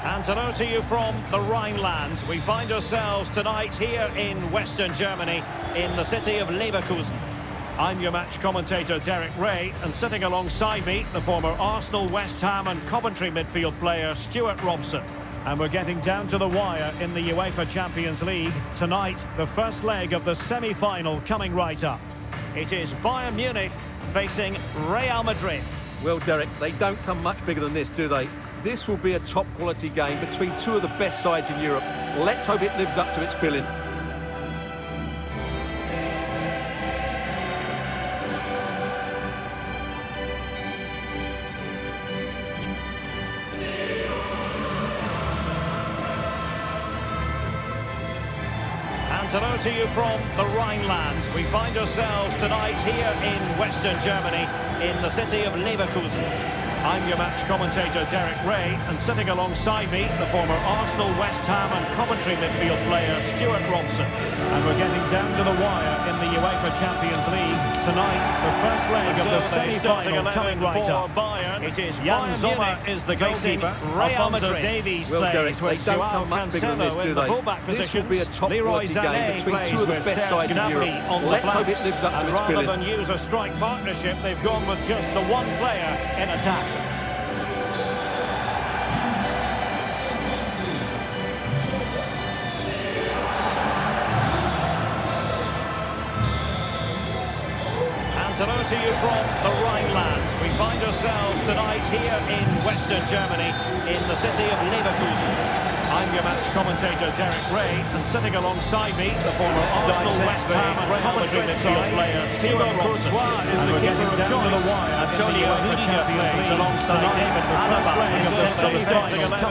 And hello to you from the Rhineland. We find ourselves tonight here in Western Germany, in the city of Leverkusen. I'm your match commentator, Derek Ray, and sitting alongside me, the former Arsenal, West Ham and Coventry midfield player, Stuart Robson. And we're getting down to the wire in the UEFA Champions League. Tonight, the first leg of the semi-final coming right up. It is Bayern Munich facing Real Madrid. Well, Derek, they don't come much bigger than this, do they? This will be a top-quality game between two of the best sides in Europe. Let's hope it lives up to its billing. And hello to you from the Rhineland. We find ourselves tonight here in Western Germany, in the city of Leverkusen. I'm your match commentator, Derek Ray, and sitting alongside me, the former Arsenal, West Ham and Coventry midfield player, Stuart Robson. And we're getting down to the wire in the UEFA Champions League. Tonight, the first leg of the semi-final coming right up. Bayern. It is Jan Sommer is the goalkeeper. Real Madrid. Davies well, Derek, plays they with don't come much bigger than this, do they? This will be a top-quality game between two of the best sides in Europe. Let's hope it lives up to its billing. Rather than use a strike partnership, they've gone with just the one player in attack. Hello to you from the Rhineland. We find ourselves tonight here in Western Germany, in the city of Leverkusen. I'm your match commentator, Derek Ray, and sitting alongside me, the former Arsenal, West Ham and Coventry midfield player, Stuart Robson. And we're getting down to the wire at the UEFA Champions League alongside David Alaba.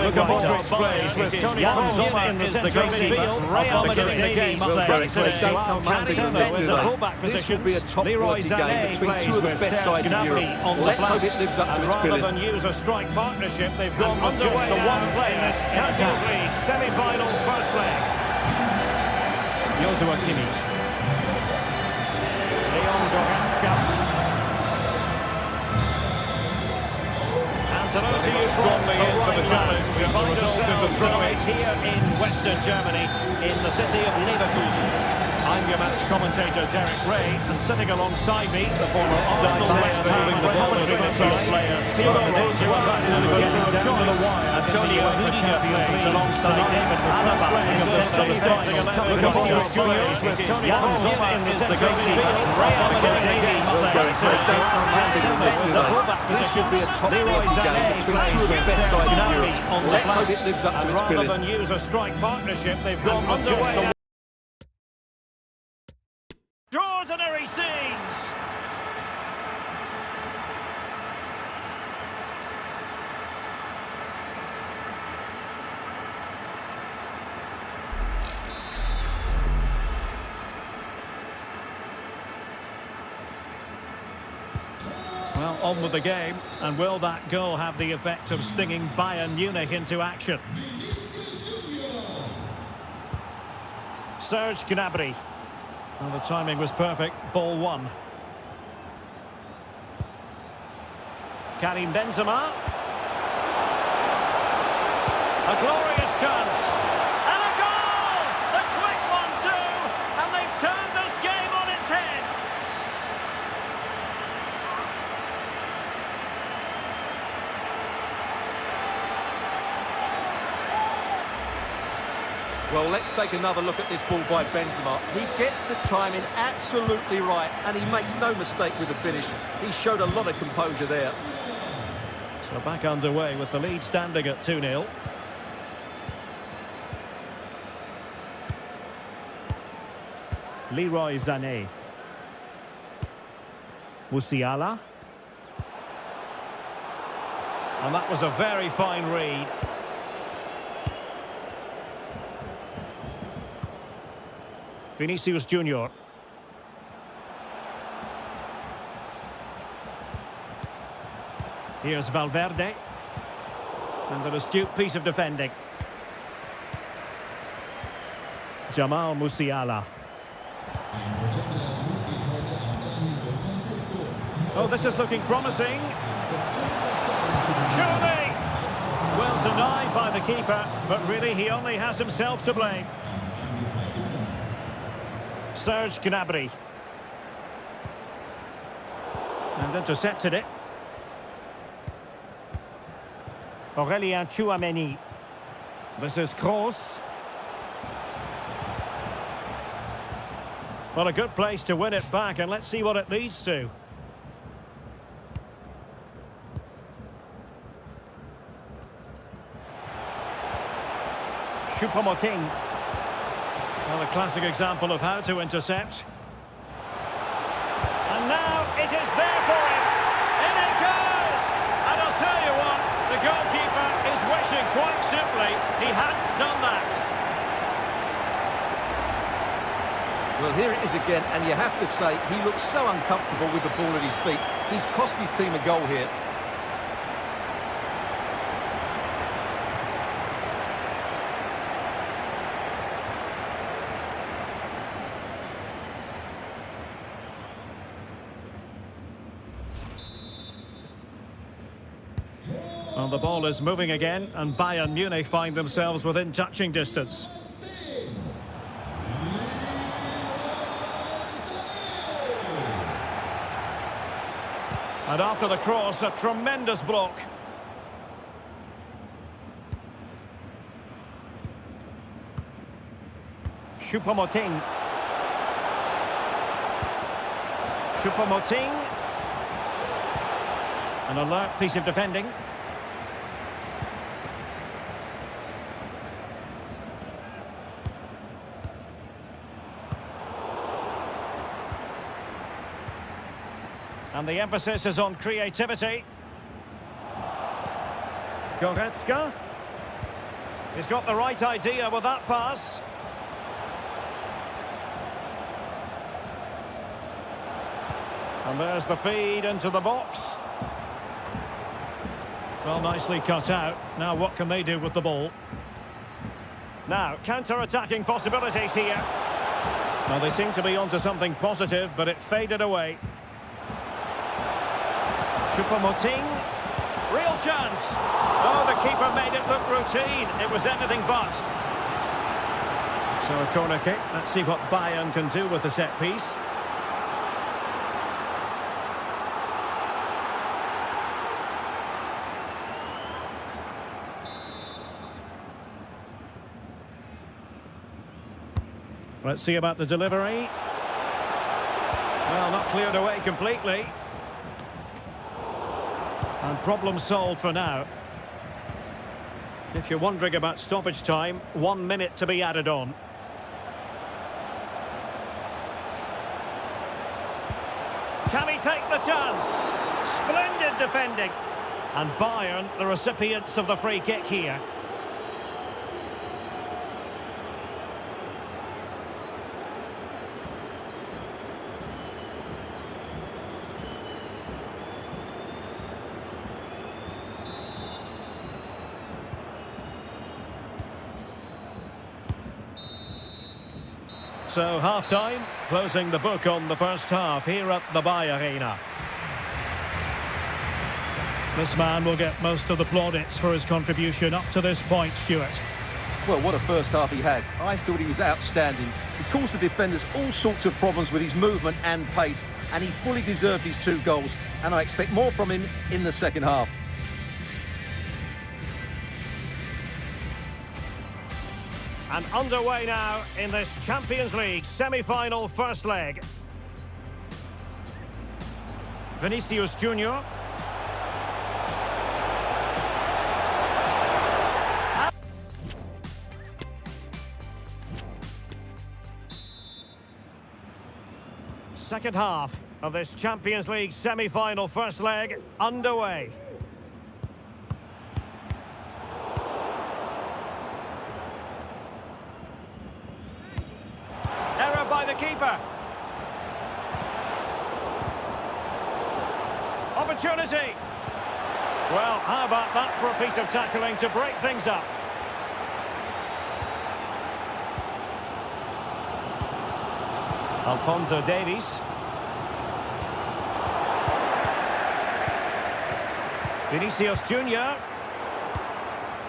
Luka Modric plays with Toni Kroos in the centre midfield. Real Madrid in the game up there. Cancelo is a fullback position. This will be a top-quality game between two of the best sides in Europe. Let's hope it lives up to its billing. Rather than use a strike partnership, they've gone with just the one player in this Champions League semi-final first leg. Joshua Kimmich. Leon Goretzka. And hello to you from the Rhineland. We find ourselves tonight here in Western Germany, in the city of Leverkusen. I'm your match commentator, Derek Ray, and sitting alongside me, the former Arsenal, West Ham and Coventry midfield player, Thibaut Courtois. And we're getting down to the wire at the UEFA Champions League alongside David Alaba. Luka Modric plays with Toni Kroos in the centre midfield. Real Madrid Davies plays with Cancelo is a fullback position. This should be a top-quality game between two of the best sides in Europe. Let's hope it lives up to its billing. Rather than use a strike partnership, they've gone with just the extraordinary scenes. Well, on with the game, and will that goal have the effect of stinging Bayern Munich into action? Serge Gnabry. Well, the timing was perfect. Ball one. Karim Benzema. A glorious chance. And a goal! A quick 1-2. And they've turned this game on its head. Well, let's take another look at this ball by Benzema. He gets the timing absolutely right, and he makes no mistake with the finish. He showed a lot of composure there. So back underway with the lead standing at 2-0. Leroy Sané. Musiala. And that was a very fine read. Vinicius Junior. Here's Valverde. And an astute piece of defending. Jamal Musiala. Oh, this is looking promising. Surely! Well denied by the keeper, but really he only has himself to blame. Serge Gnabry. And intercepted it. Aurélien Tchouameni. This is Kroos. Well, a good place to win it back, and let's see what it leads to. Choupo-Moting. Well, a classic example of how to intercept. And now it is there for him. In it goes! And I'll tell you what, the goalkeeper is wishing quite simply he hadn't done that. Well, here it is again, and you have to say, he looks so uncomfortable with the ball at his feet. He's cost his team a goal here. Well, the ball is moving again, and Bayern Munich find themselves within touching distance. And after the cross, a tremendous block. Choupo-Moting. Choupo-Moting. An alert piece of defending. And the emphasis is on creativity. Goretzka. He's got the right idea with that pass. And there's the feed into the box. Well, nicely cut out. Now what can they do with the ball? Now, counter-attacking possibilities here. Well, they seem to be onto something positive, but it faded away. Choupo-Moting, real chance. Oh, the keeper made it look routine. It was anything but. So a corner kick. Let's see what Bayern can do with the set piece. Let's see about the delivery. Well, not cleared away completely. And problem solved for now. If you're wondering about stoppage time, 1 minute to be added on. Can he take the chance? Splendid defending. And Bayern, the recipients of the free kick here. So half-time, closing the book on the first half here at the Bayern Arena. This man will get most of the plaudits for his contribution up to this point, Stuart. Well, what a first half he had. I thought he was outstanding. He caused the defenders all sorts of problems with his movement and pace, and he fully deserved his 2 goals, and I expect more from him in the second half. And underway now in this Champions League semi-final first leg. Vinicius Junior. Second half of this Champions League semi-final first leg underway. Error by the keeper. Opportunity. Well, how about that for a piece of tackling to break things up? Alphonso Davies. Vinicius Junior.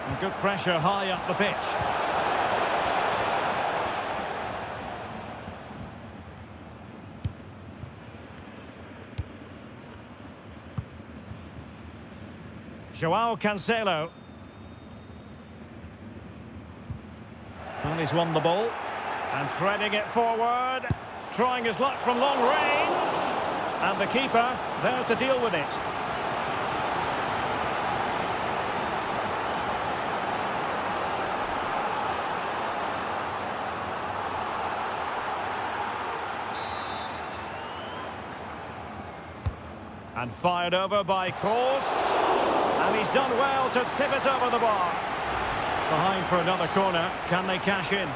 And good pressure high up the pitch. Joao Cancelo. And he's won the ball. And threading it forward. Trying his luck from long range. And the keeper there to deal with it. And fired over by Kroos. And he's done well to tip it over the bar. Behind for another corner. Can they cash in?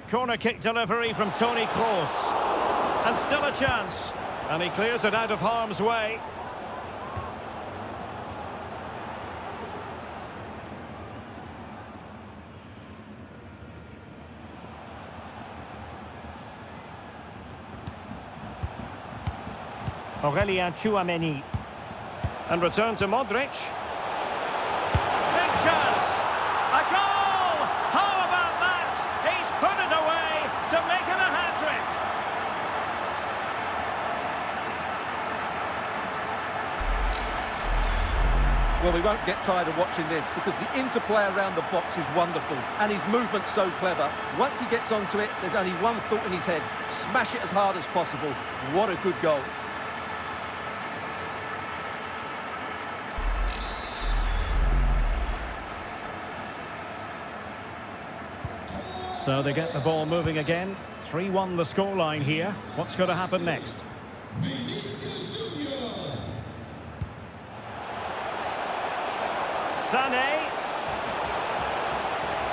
Corner kick delivery from Toni Kroos. And still a chance. And he clears it out of harm's way. Aurelien Tchouameni. And return to Modric. Big chance! A goal! How about that? He's put it away to make it a hat-trick. Well, we won't get tired of watching this because the interplay around the box is wonderful and his movement's so clever. Once he gets onto it, there's only one thought in his head. Smash it as hard as possible. What a good goal. So they get the ball moving again. 3-1 the scoreline here. What's going to happen next? Sané.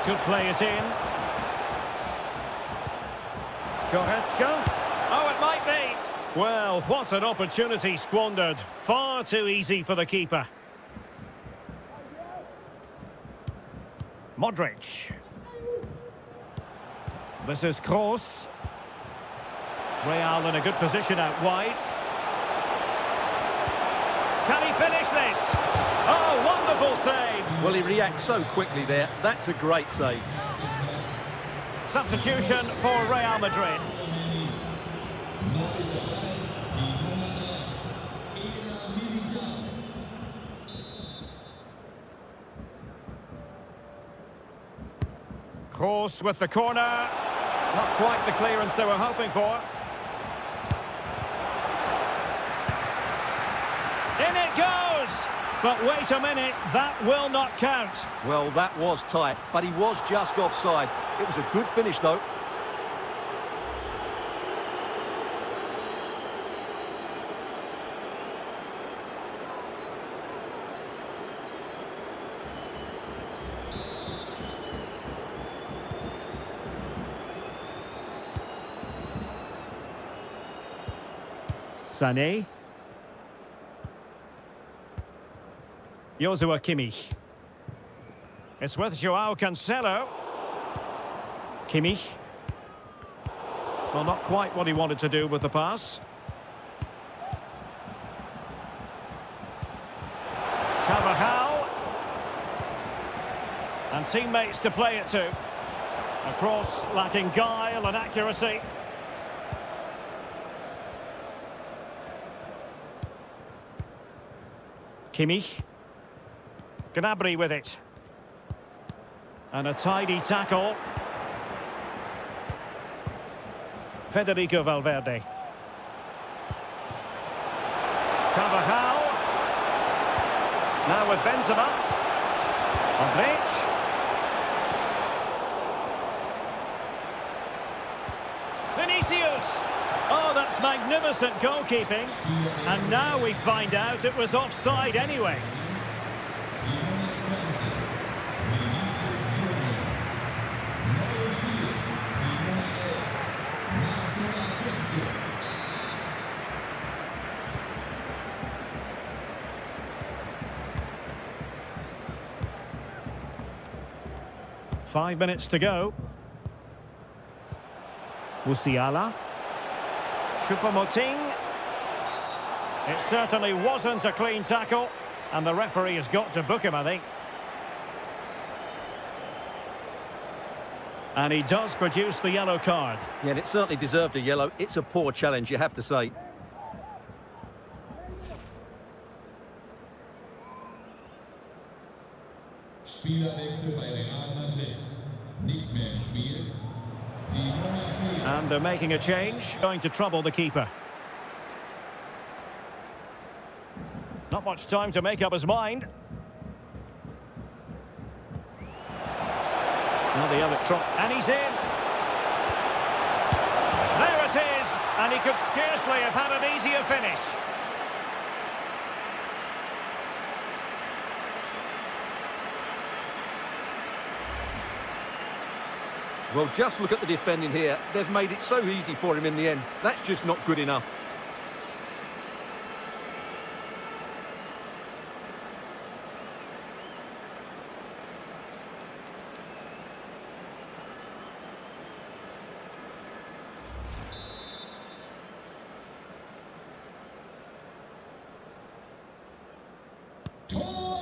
Could play it in. Goretzka. Oh, it might be. Well, what an opportunity squandered. Far too easy for the keeper. Modric. This is Kroos. Real in a good position out wide. Can he finish this? Oh, wonderful save! Well, he reacts so quickly there. That's a great save. Substitution for Real Madrid. Kroos with the corner. Not quite the clearance they were hoping for. In it goes! But wait a minute, that will not count. Well, that was tight, but he was just offside. It was a good finish, though. Sané. Joshua Kimmich. It's with Joao Cancelo. Kimmich. Well, not quite what he wanted to do with the pass. Carvajal. And teammates to play it to. A cross lacking guile and accuracy. Kimmich. Gnabry with it. And a tidy tackle. Federico Valverde. Carvajal. Now with Benzema. Modric. Vinicius. Oh, that's magnificent goalkeeping. And now we find out it was offside anyway. Five minutes to go. Musiala. Choupo-Moting. It certainly wasn't a clean tackle, and the referee has got to book him, I think. And he does produce the yellow card. Yeah, and it certainly deserved a yellow. It's a poor challenge, you have to say. Spielerwechsel bei Real Madrid. Nicht mehr im Spiel. Die Nummer 4. And they're making a change, going to trouble the keeper. Not much time to make up his mind. Now the other trot, and he's in. There it is, and he could scarcely have had an easier finish. Well, just look at the defending here. They've made it so easy for him in the end. That's just not good enough.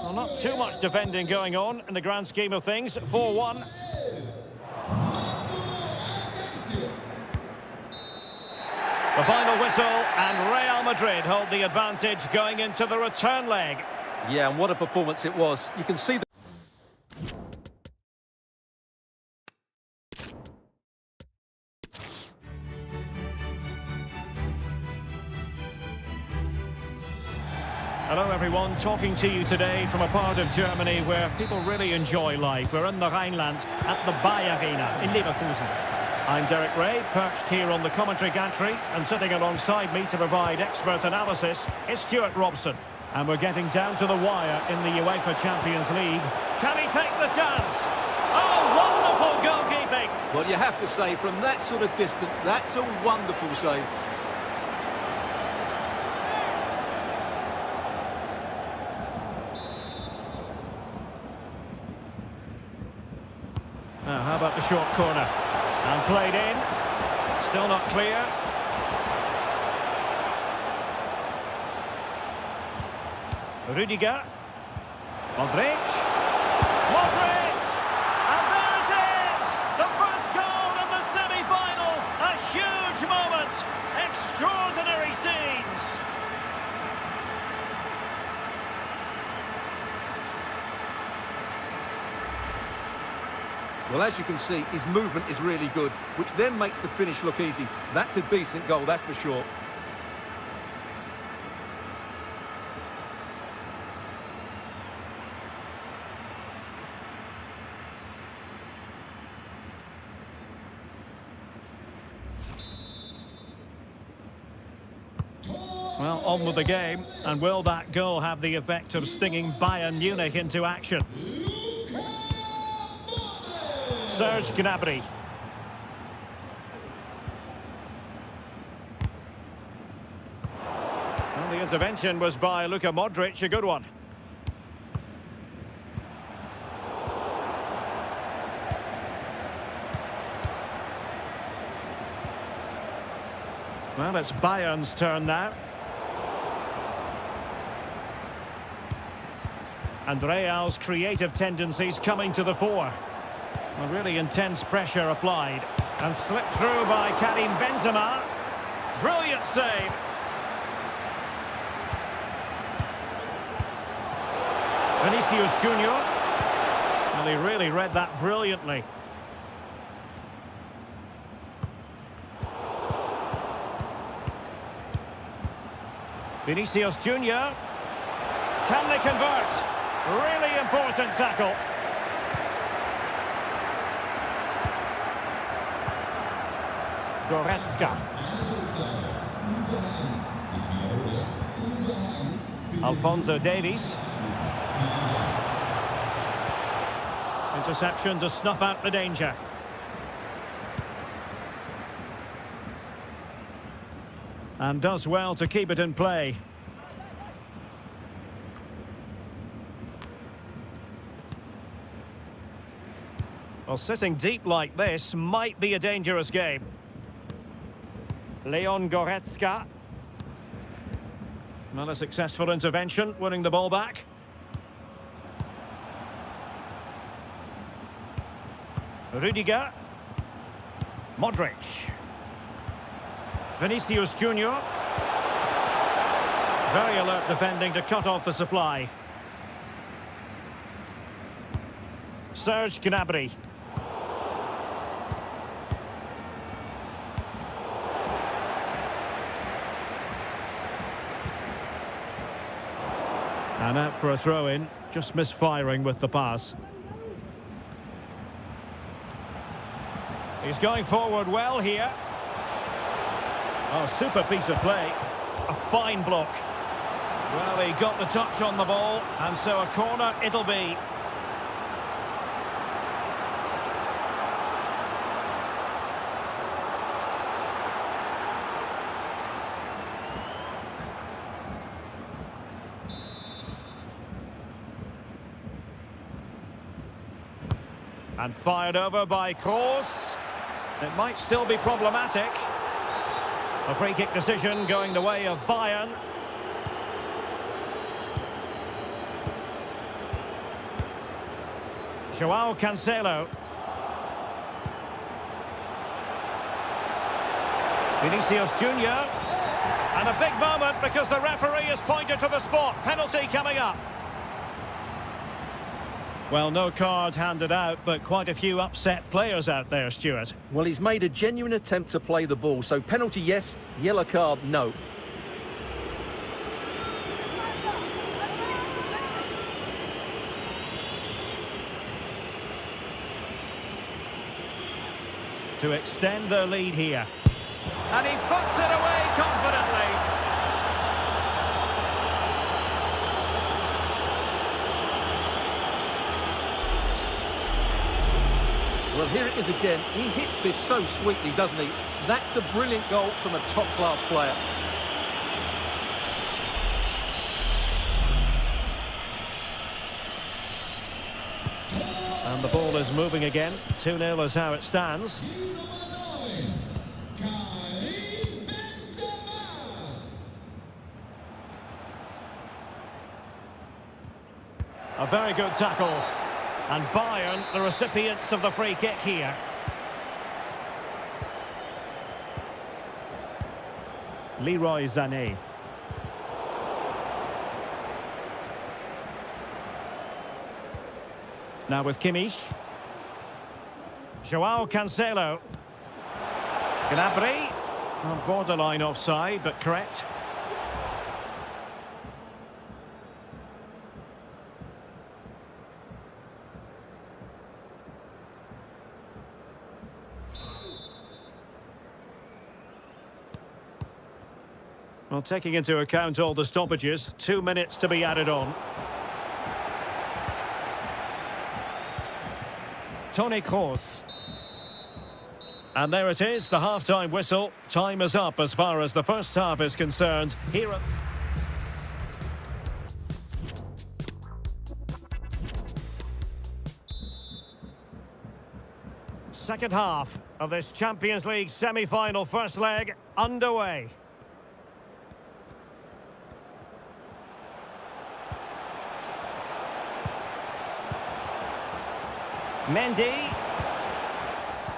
Well, not too much defending going on in the grand scheme of things. 4-1. The final whistle, and Real Madrid hold the advantage going into the return leg. Yeah, and what a performance it was. You can see the... Hello everyone, talking to you today from a part of Germany where people really enjoy life. We're in the Rhineland at the Bayern Arena in Leverkusen. I'm Derek Ray, perched here on the commentary gantry, and sitting alongside me to provide expert analysis is Stuart Robson. And we're getting down to the wire in the UEFA Champions League. Can he take the chance? Oh, wonderful goalkeeping! Well, you have to say, from that sort of distance, that's a wonderful save. Now, how about the short corner? And played in. Still not clear. Rudiger. Modric. Modric! And there it is! The first goal in the semi-final! A huge moment! Extraordinary scenes! Well, as you can see, his movement is really good, which then makes the finish look easy. That's a decent goal, that's for sure. Well, on with the game, and will that goal have the effect of stinging Bayern Munich into action? Serge Gnabry. Well, the intervention was by Luka Modric, a good one. Well, it's Bayern's turn now. And Real's creative tendencies coming to the fore. A really intense pressure applied. And slipped through by Karim Benzema. Brilliant save. Vinicius Junior. Well, he really read that brilliantly. Vinicius Junior. Can they convert? Really important tackle. Goretzka. Alphonso Davies. Interception to snuff out the danger. And does well to keep it in play. Well, sitting deep like this might be a dangerous game. Leon Goretzka. Not a successful intervention, winning the ball back. Rüdiger. Modric. Vinicius Junior. Very alert defending to cut off the supply. Serge Gnabry. And out for a throw-in, just misfiring with the pass. He's going forward well here. Oh, super piece of play. A fine block. Well, he got the touch on the ball, and so a corner it'll be. And fired over by Kroos. It might still be problematic. A free kick decision going the way of Bayern. Joao Cancelo. Vinicius Junior. And a big moment because the referee has pointed to the spot. Penalty coming up. Well, no card handed out, but quite a few upset players out there, Stuart. Well, he's made a genuine attempt to play the ball, so penalty yes, yellow card no. To extend their lead here. And he puts it away confidently. Well, here it is again. He hits this so sweetly, doesn't he? That's a brilliant goal from a top-class player. And the ball is moving again. 2-0 is how it stands. A very good tackle. And Bayern, the recipients of the free kick here. Leroy Sané. Now with Kimmich. Joao Cancelo. Gnabry. Borderline offside, but correct. Well, taking into account all the stoppages, 2 minutes to be added on. Toni Kroos. And there it is, the half-time whistle. Time is up as far as the first half is concerned. Here at... Second half of this Champions League semi-final first leg underway. Mendy.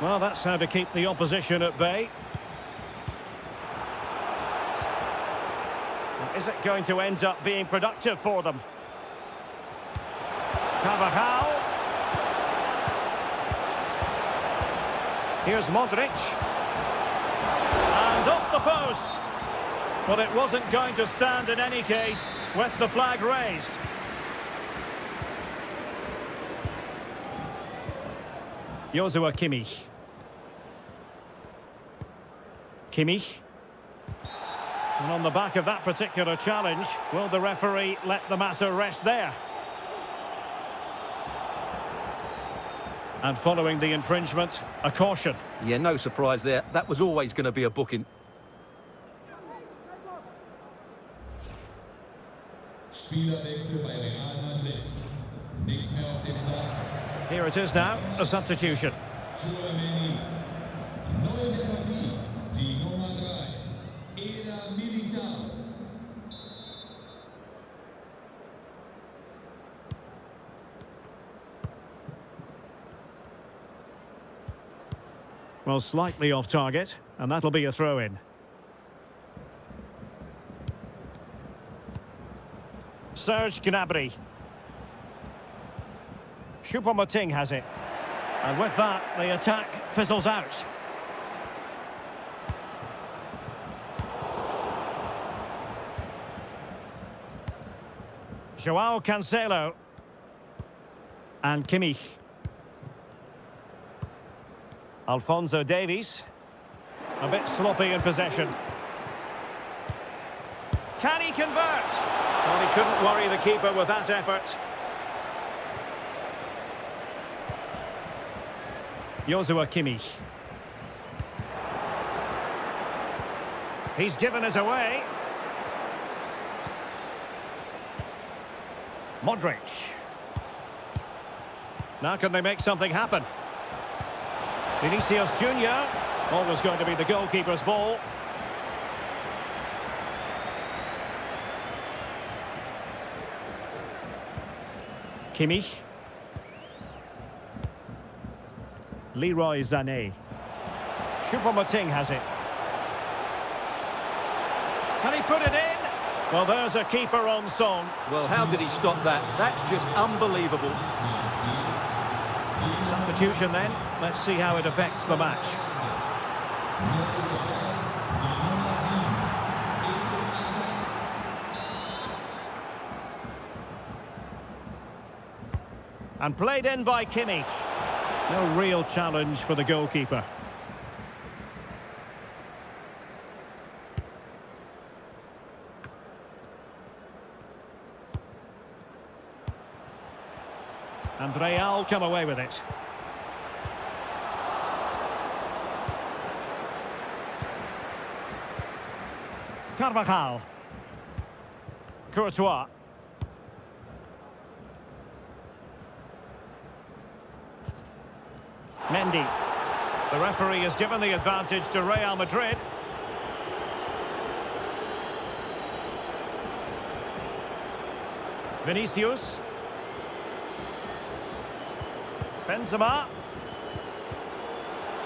Well, that's how to keep the opposition at bay. Is it going to end up being productive for them? Carvajal. Here's Modric. And off the post. But it wasn't going to stand in any case with the flag raised. Joshua Kimmich. Kimmich. And on the back of that particular challenge, will the referee let the matter rest there? And following the infringement, a caution. Yeah, no surprise there. That was always going to be a booking. Spielerwechsel bei Real Madrid. Nicht mehr auf dem Platz. Here it is now, a substitution. Germany. Neu der Partie, die Nummer 3. Well, slightly off target, and that'll be a throw-in. Serge Gnabry. Choupo-Moting has it. And with that, the attack fizzles out. Joao Cancelo. And Kimmich. Alphonso Davies. A bit sloppy in possession. Can he convert? Well, he couldn't worry the keeper with that effort. Joshua Kimmich. He's given us away. Modric. Now can they make something happen? Vinicius Junior. Always going to be the goalkeeper's ball. Kimmich. Leroy Sané. Choupo-Moting has it. Can he put it in? Well, there's a keeper on song. Well, how did he stop that? That's just unbelievable. Substitution then. Let's see how it affects the match. And played in by Kimmich. No real challenge for the goalkeeper. And Real come away with it. Carvajal. Courtois. Mendy. The referee has given the advantage to Real Madrid. Vinicius. Benzema.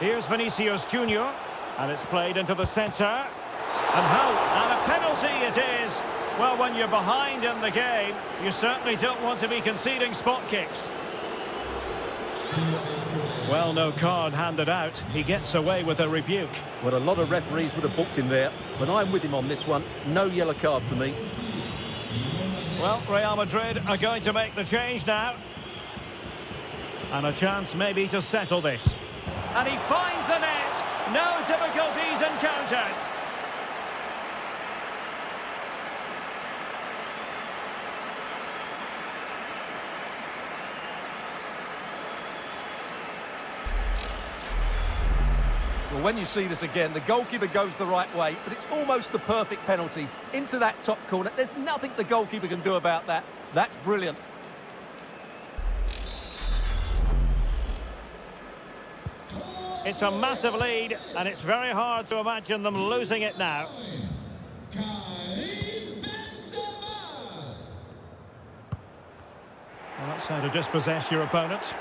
Here's Vinicius Junior. And it's played into the centre. And a penalty it is. Well, when you're behind in the game, you certainly don't want to be conceding spot kicks. Well, no card handed out. He gets away with a rebuke. Well, a lot of referees would have booked him there, but I'm with him on this one. No yellow card for me. Well, Real Madrid are going to make the change now. And a chance maybe to settle this. And he finds the net. No difficulties encountered. Well, when you see this again, the goalkeeper goes the right way, but it's almost the perfect penalty. Into that top corner. There's nothing the goalkeeper can do about that. That's brilliant. It's a massive lead, and it's very hard to imagine them losing it now. Well, that's how to dispossess your opponent.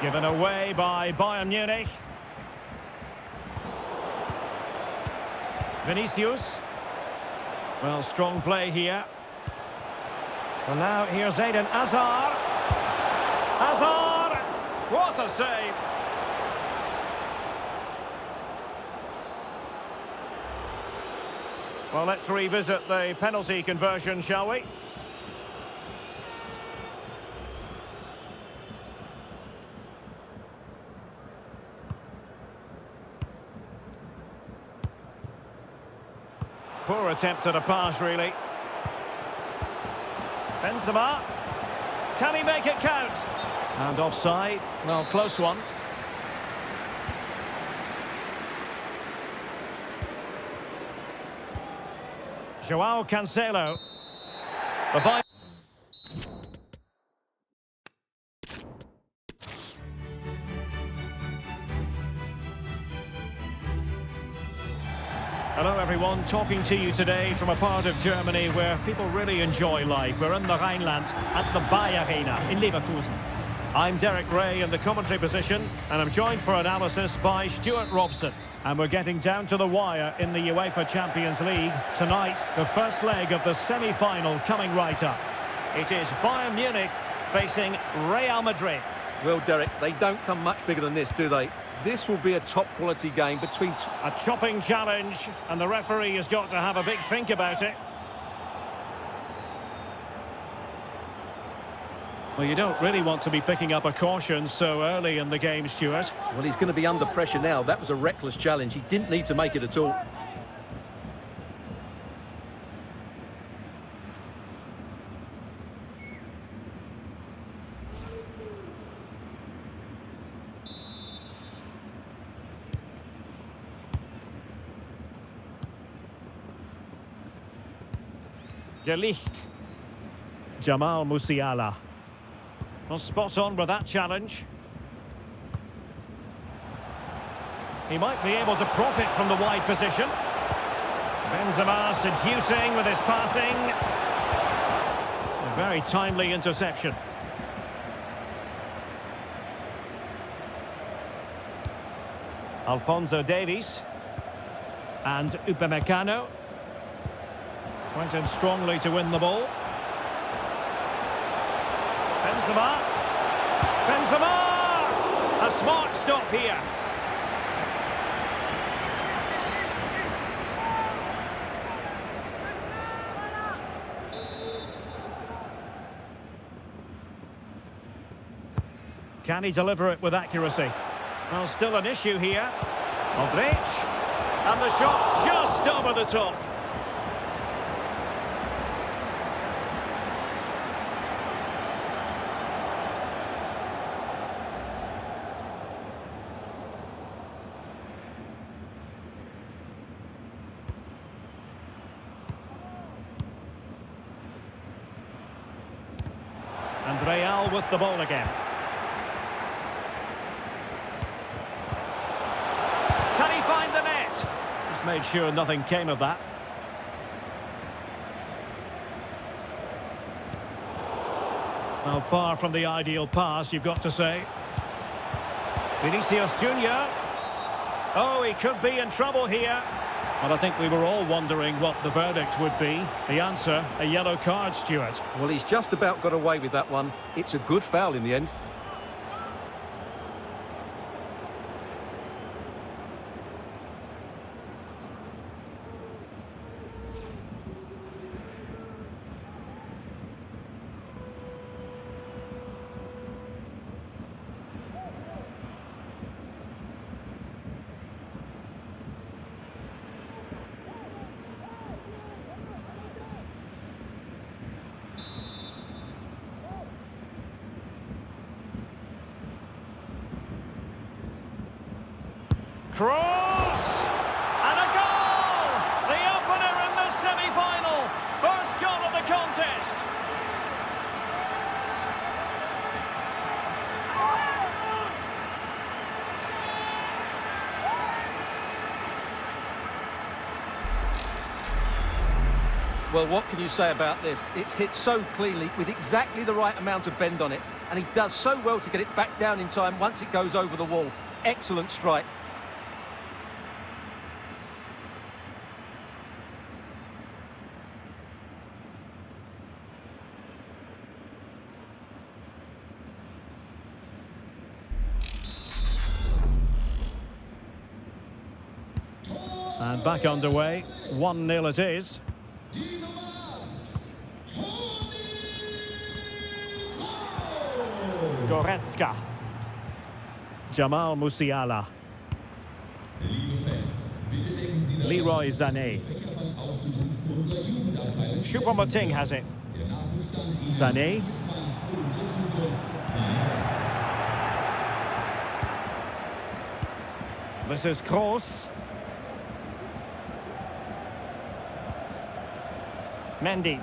Given away by Bayern Munich. Vinicius. Well, strong play here. Well, now here's Eden Hazard. Hazard! What a save! Well, let's revisit the penalty conversion, shall we? Poor attempt at a pass, really. Benzema. Can he make it count? And offside. Well, close one. Joao Cancelo. The Bayern. Hello everyone, talking to you today from a part of Germany where people really enjoy life. We're in the Rhineland at the Bayern Arena in Leverkusen. I'm Derek Ray in the commentary position, and I'm joined for analysis by Stuart Robson. And we're getting down to the wire in the UEFA Champions League. Tonight, the first leg of the semi-final coming right up. It is Bayern Munich facing Real Madrid. Well, Derek, they don't come much bigger than this, do they? This will be a top-quality game between... A chopping challenge, and the referee has got to have a big think about it. Well, you don't really want to be picking up a caution so early in the game, Stuart. Well, he's going to be under pressure now. That was a reckless challenge. He didn't need to make it at all. De Ligt. Jamal Musiala. Well, spot on with that challenge. He might be able to profit from the wide position. Benzema seducing with his passing. A very timely interception. Alphonso Davies. And Upamecano. Went in strongly to win the ball. Benzema! Benzema! A smart stop here. Can he deliver it with accuracy? Well, still an issue here. Modric. And the shot just over the top. And Real with the ball again. Can he find the net? Just made sure nothing came of that. Well, far from the ideal pass, you've got to say. Vinicius Junior. Oh, he could be in trouble here. Well, I think we were all wondering what the verdict would be. The answer, a yellow card, Stuart. Well, he's just about got away with that one. It's a good foul in the end. Cross! And a goal! The opener in the semi-final. First goal of the contest. Well, what can you say about this? It's hit so cleanly with exactly the right amount of bend on it. And he does so well to get it back down in time once it goes over the wall. Excellent strike. And back underway. 1-0 it is. Goretzka. Jamal Musiala. Leroy Sané. Choupo-Moting has it. Sané. This is Kroos. Mendy.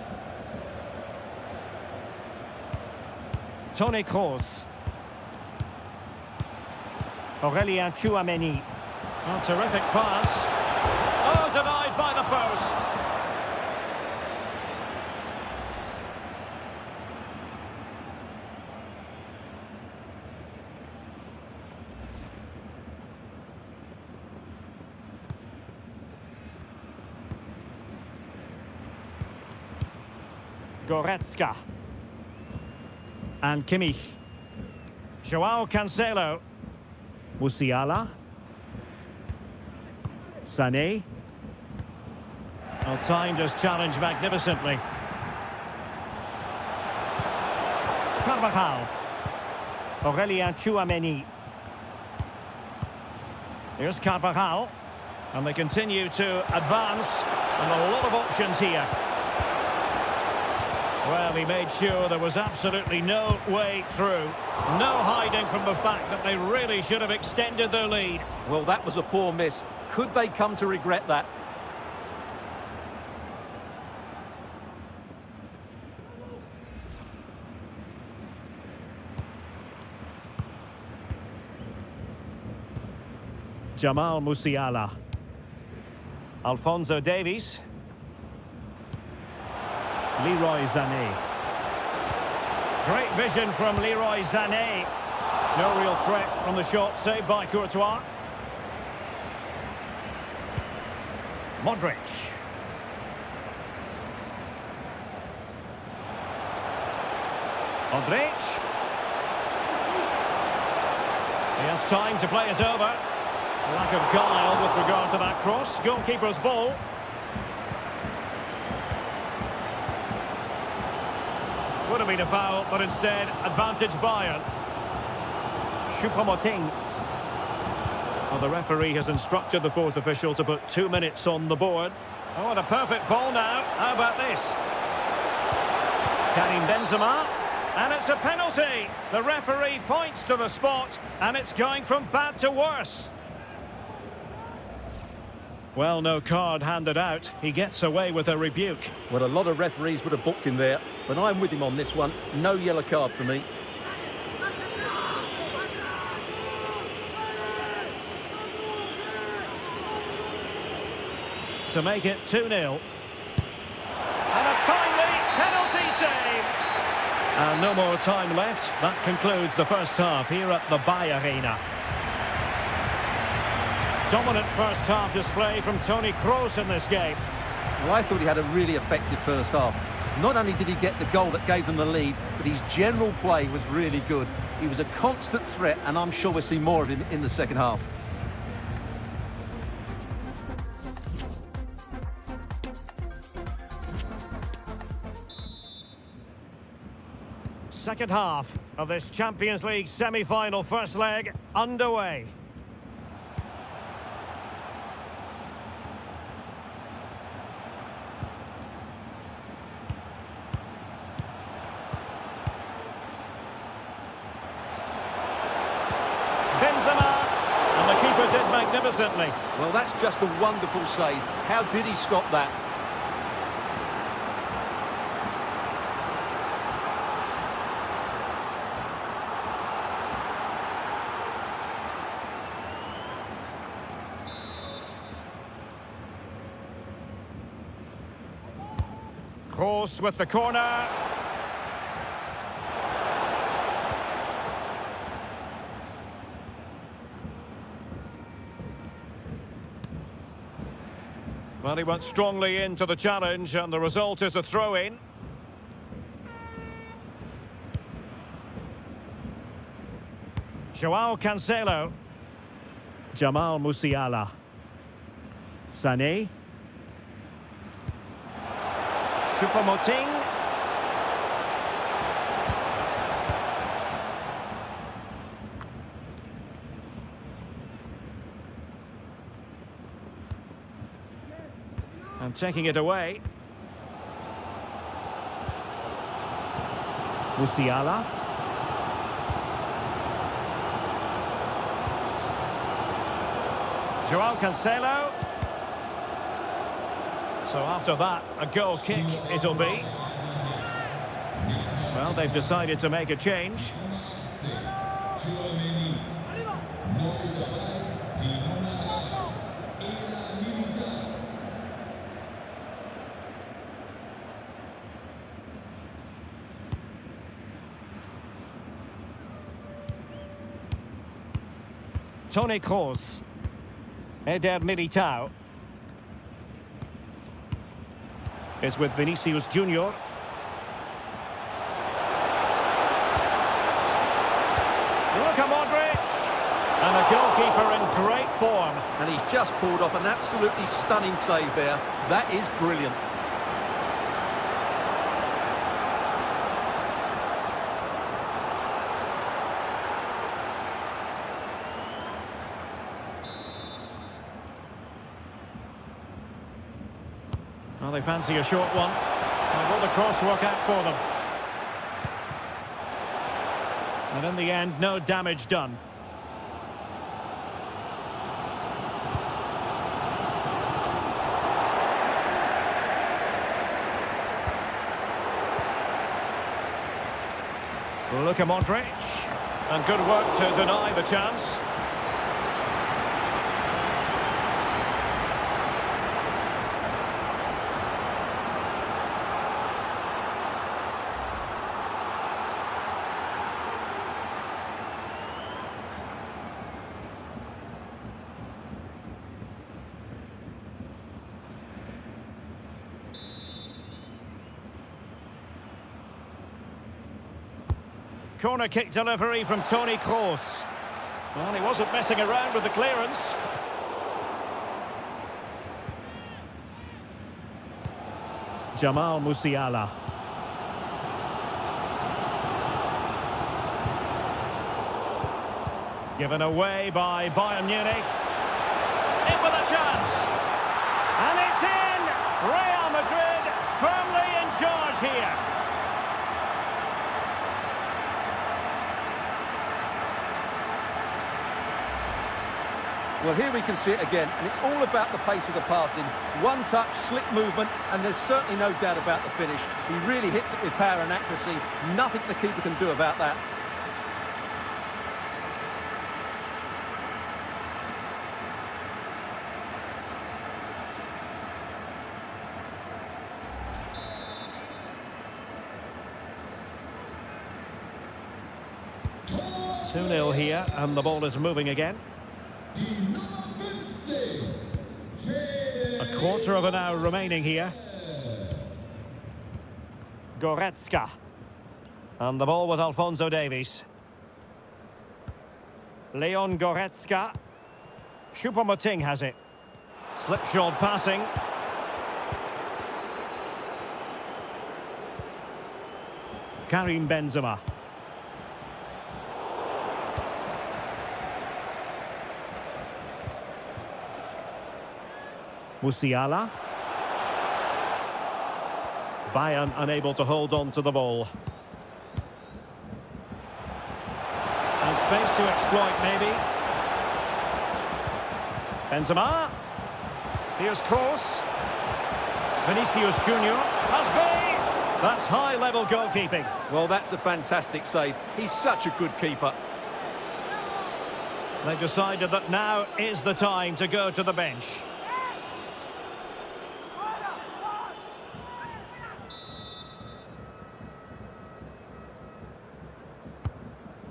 Toni Kroos. Aurélien Tchouameni. Oh, terrific pass. Oh, denied Goretzka. And Kimmich. Joao Cancelo. Musiala. Sané. Well, timed his challenge magnificently. Carvajal. Aurelien Tchouameni. Here's Carvajal. And they continue to advance. And a lot of options here. Well, he made sure there was absolutely no way through. No hiding from the fact that they really should have extended their lead. Well, that was a poor miss. Could they come to regret that? Jamal Musiala. Alphonso Davies. Leroy Sané. Great vision from Leroy Sané. No real threat from the shot, saved by Courtois. Modric. Modric. He has time to play it over. Lack of guile with regard to that cross. Goalkeeper's ball. Would have been a foul, but instead, advantage Bayern. Choupo-Moting. Well, the referee has instructed the fourth official to put 2 minutes on the board. Oh, and a perfect ball now. How about this? Karim Benzema. And it's a penalty. The referee points to the spot, and it's going from bad to worse. Well, no card handed out. He gets away with a rebuke. Well, a lot of referees would have booked him there, but I'm with him on this one. No yellow card for me. To make it 2-0. And a timely penalty save. And no more time left. That concludes the first half here at the Bayern Arena. Dominant first half display from Toni Kroos in this game. Well, I thought he had a really effective first half. Not only did he get the goal that gave them the lead, but his general play was really good. He was a constant threat, and I'm sure we'll see more of him in the second half. Second half of this Champions League semi-final first leg underway. Benzema, and the keeper did magnificently. Well, that's just a wonderful save. How did he stop that? Kroos with the corner. Well, he went strongly into the challenge, and the result is a throw-in. Joao Cancelo. Jamal Musiala. Sané. Choupo-Moting. And taking it away. Musiala. Joao Cancelo. So after that, a goal kick it'll be. Well, they've decided to make a change. Toni Kroos. Eder Militao. Is with Vinicius Junior. Luka Modric. And the goalkeeper in great form. And he's just pulled off an absolutely stunning save there. That is brilliant. Well, they fancy a short one. And will the cross work out for them? And in the end, no damage done. Luka Modric. And good work to deny the chance. Corner kick delivery from Toni Kroos. Well, he wasn't messing around with the clearance. Jamal Musiala. Given away by Bayern Munich. In with a chance. And it's in! Real Madrid firmly in charge here. Well, here we can see it again, and it's all about the pace of the passing. One touch, slick movement, and there's certainly no doubt about the finish. He really hits it with power and accuracy. Nothing the keeper can do about that. Tor 2-0 here, and the ball is moving again. die Nummer 15. A quarter of an hour remaining here. Goretzka. And the ball with Alphonso Davies. Leon Goretzka. Choupo-Moting has it. Slipshod passing. Karim Benzema. Musiala. Bayern unable to hold on to the ball. And space to exploit, maybe. Benzema. Here's Kroos. Vinicius Junior. Has been. That's high-level goalkeeping. Well, that's a fantastic save. He's such a good keeper. They've decided that now is the time to go to the bench.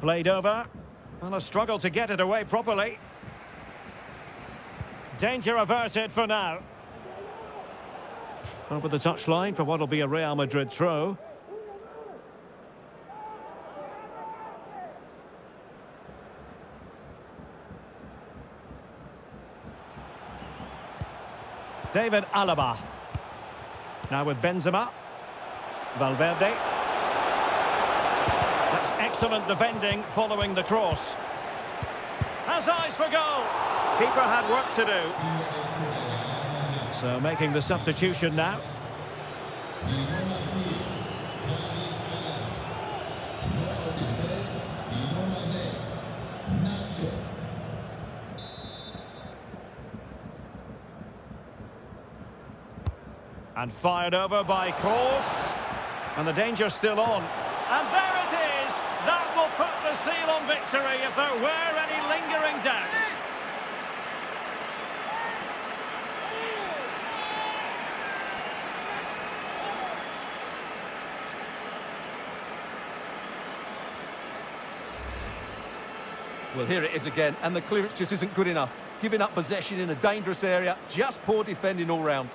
Played over, and a struggle to get it away properly. Danger averted for now. Over the touchline for what will be a Real Madrid throw. David Alaba. Now with Benzema. Valverde. That's excellent defending following the cross. Has eyes for goal. Keeper had work to do. So making the substitution now. Die Nummer 4, David Alaba. Neu auf dem Feld die Nummer 6, Nacho. And fired over by Kroos. And the danger's still on. And there it is! That will put the seal on victory if there were any lingering doubts. Well, here it is again, and the clearance just isn't good enough. Giving up possession in a dangerous area, just poor defending all round.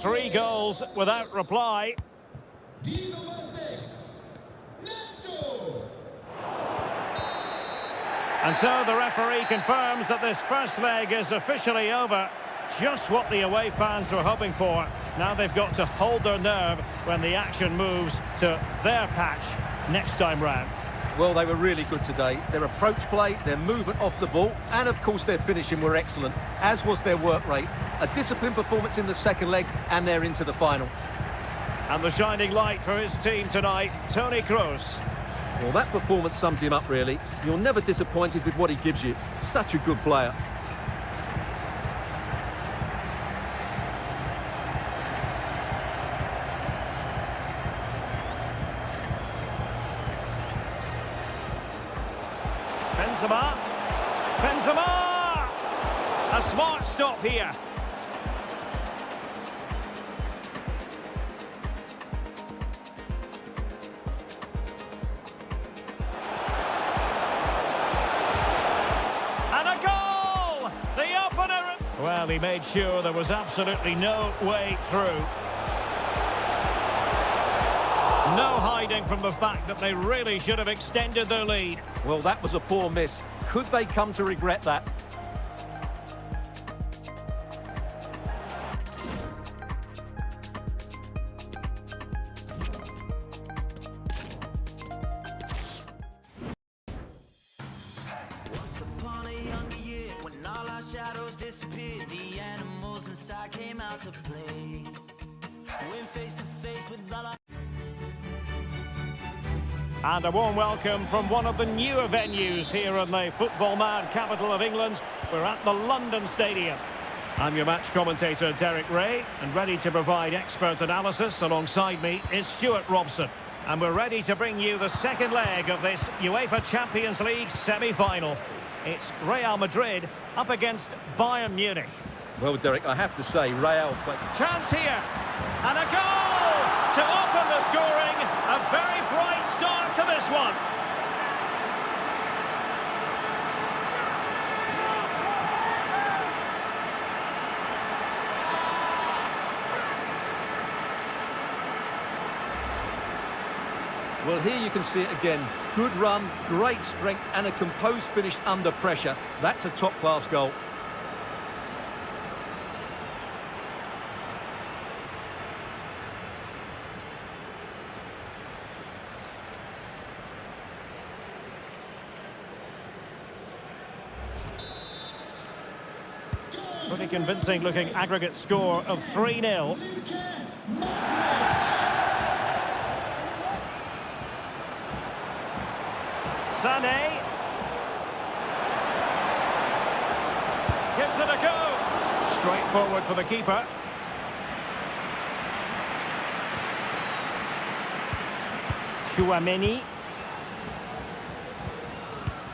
3 goals without reply. Die Nummer 6, Nacho. And so the referee confirms that this first leg is officially over. Just what the away fans were hoping for. Now they've got to hold their nerve when the action moves to their patch next time round. Well, they were really good today. Their approach play, their movement off the ball, and of course their finishing were excellent, as was their work rate. A disciplined performance in the second leg, and they're into the final. And the shining light for his team tonight, Toni Kroos. Well, that performance sums him up, really. You're never disappointed with what he gives you. Such a good player. Benzema! A smart stop here. And a goal! The opener! Well, he made sure there was absolutely no way through. No hiding from the fact that they really should have extended their lead. Well, that was a poor miss. Could they come to regret that? Once upon a younger year, when all our shadows disappeared, the animals inside came out to play. Went face to face with all our... And a warm welcome from one of the newer venues here in the football-mad capital of England. We're at the London Stadium. I'm your match commentator, Derek Ray, and ready to provide expert analysis alongside me is Stuart Robson. And we're ready to bring you the second leg of this UEFA Champions League semi-final. It's Real Madrid up against Bayern Munich. Well, Derek, I have to say, Real played... Chance here, and a goal to open the scoring. A very bright start to this one. Well, here you can see it again. Good run, great strength, and a composed finish under pressure. That's a top-class goal. Pretty convincing looking aggregate score of 3-0. Sané. Gives it a go. Straight forward for the keeper. Tchouaméni.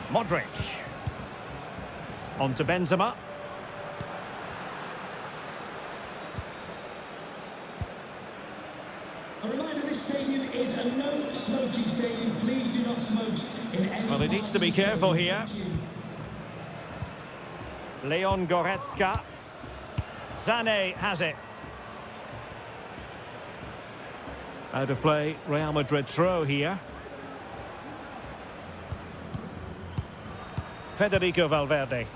Modric. On to Benzema. A reminder, this stadium is a no-smoking stadium. Please do not smoke in any... Well, he needs to be careful here. Leon Goretzka. Sané has it. Out of play, Real Madrid throw here. Federico Valverde.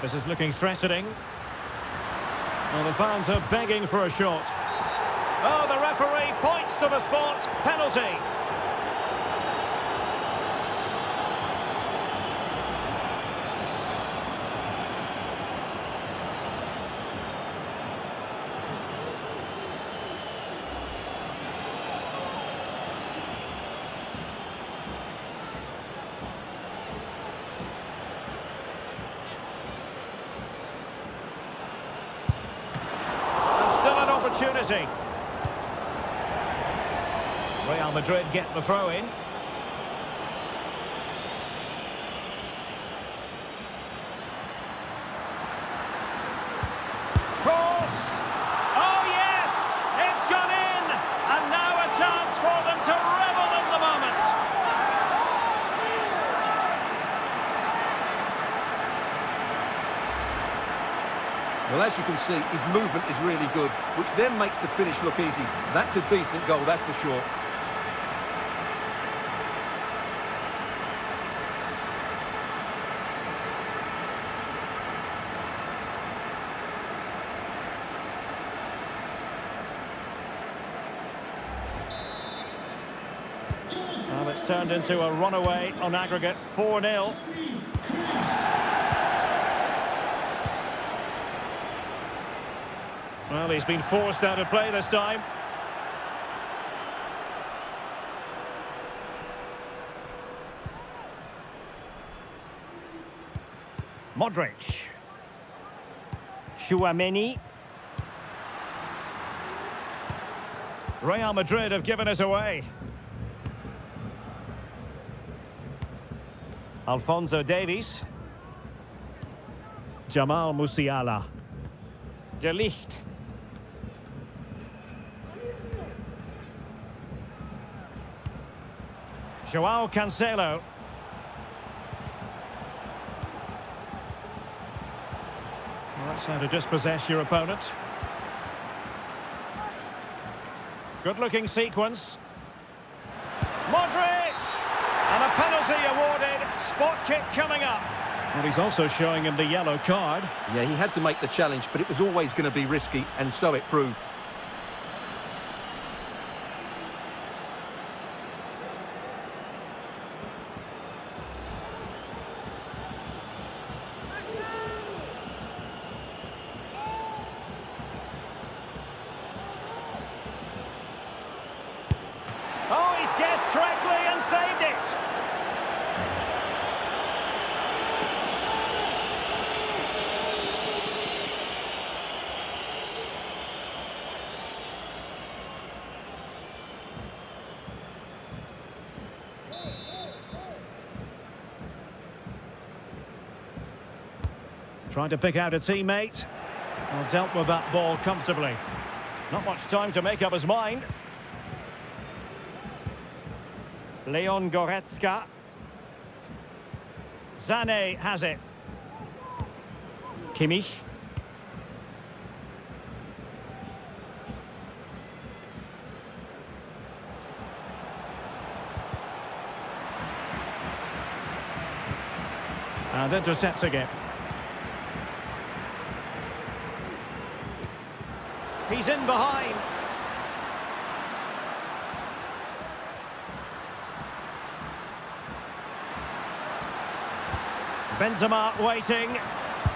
This is looking threatening. Well, the fans are begging for a shot. Oh, the referee points to the spot. Penalty. Opportunity. Real Madrid get the throw in. Cross. Oh yes, it's gone in, and now a chance for them to revel in the moment. as you can see, his movement is really good, which then makes the finish look easy. That's a decent goal, that's for sure. Well, it's turned into a runaway on aggregate, 4-0. Well, he's been forced out of play this time. Modric. Tchouaméni. Real Madrid have given us away. Alphonso Davies. Jamal Musiala. De Ligt. Joao Cancelo. Well, that's how to dispossess your opponent. Good-looking sequence. Modric! And a penalty awarded. Spot kick coming up. Well, he's also showing him the yellow card. Yeah, he had to make the challenge, but it was always going to be risky, and so it proved. Oh, he's guessed correctly and saved it. Trying to pick out a teammate. Well, dealt with that ball comfortably. Not much time to make up his mind. Leon Goretzka. Sané has it. Kimmich. And intercepts again. He's in behind. Benzema waiting.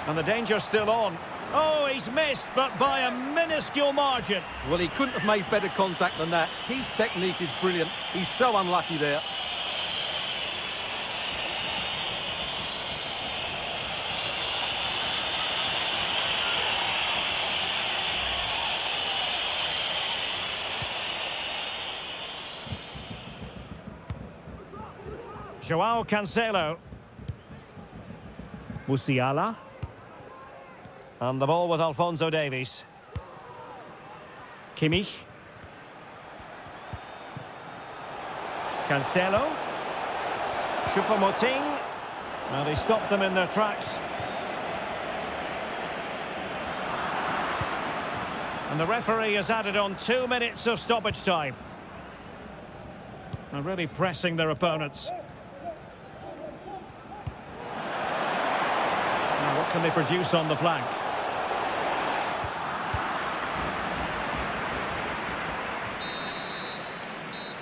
And the danger's still on. Oh, he's missed, but by a minuscule margin. Well, he couldn't have made better contact than that. His technique is brilliant. He's so unlucky there. Joao Cancelo. Musiala. And the ball with Alphonso Davies. Kimmich. Cancelo. Choupo-Moting. Well, he stopped them in their tracks. And the referee has added on 2 minutes of stoppage time. They're really pressing their opponents. What can they produce on the flank?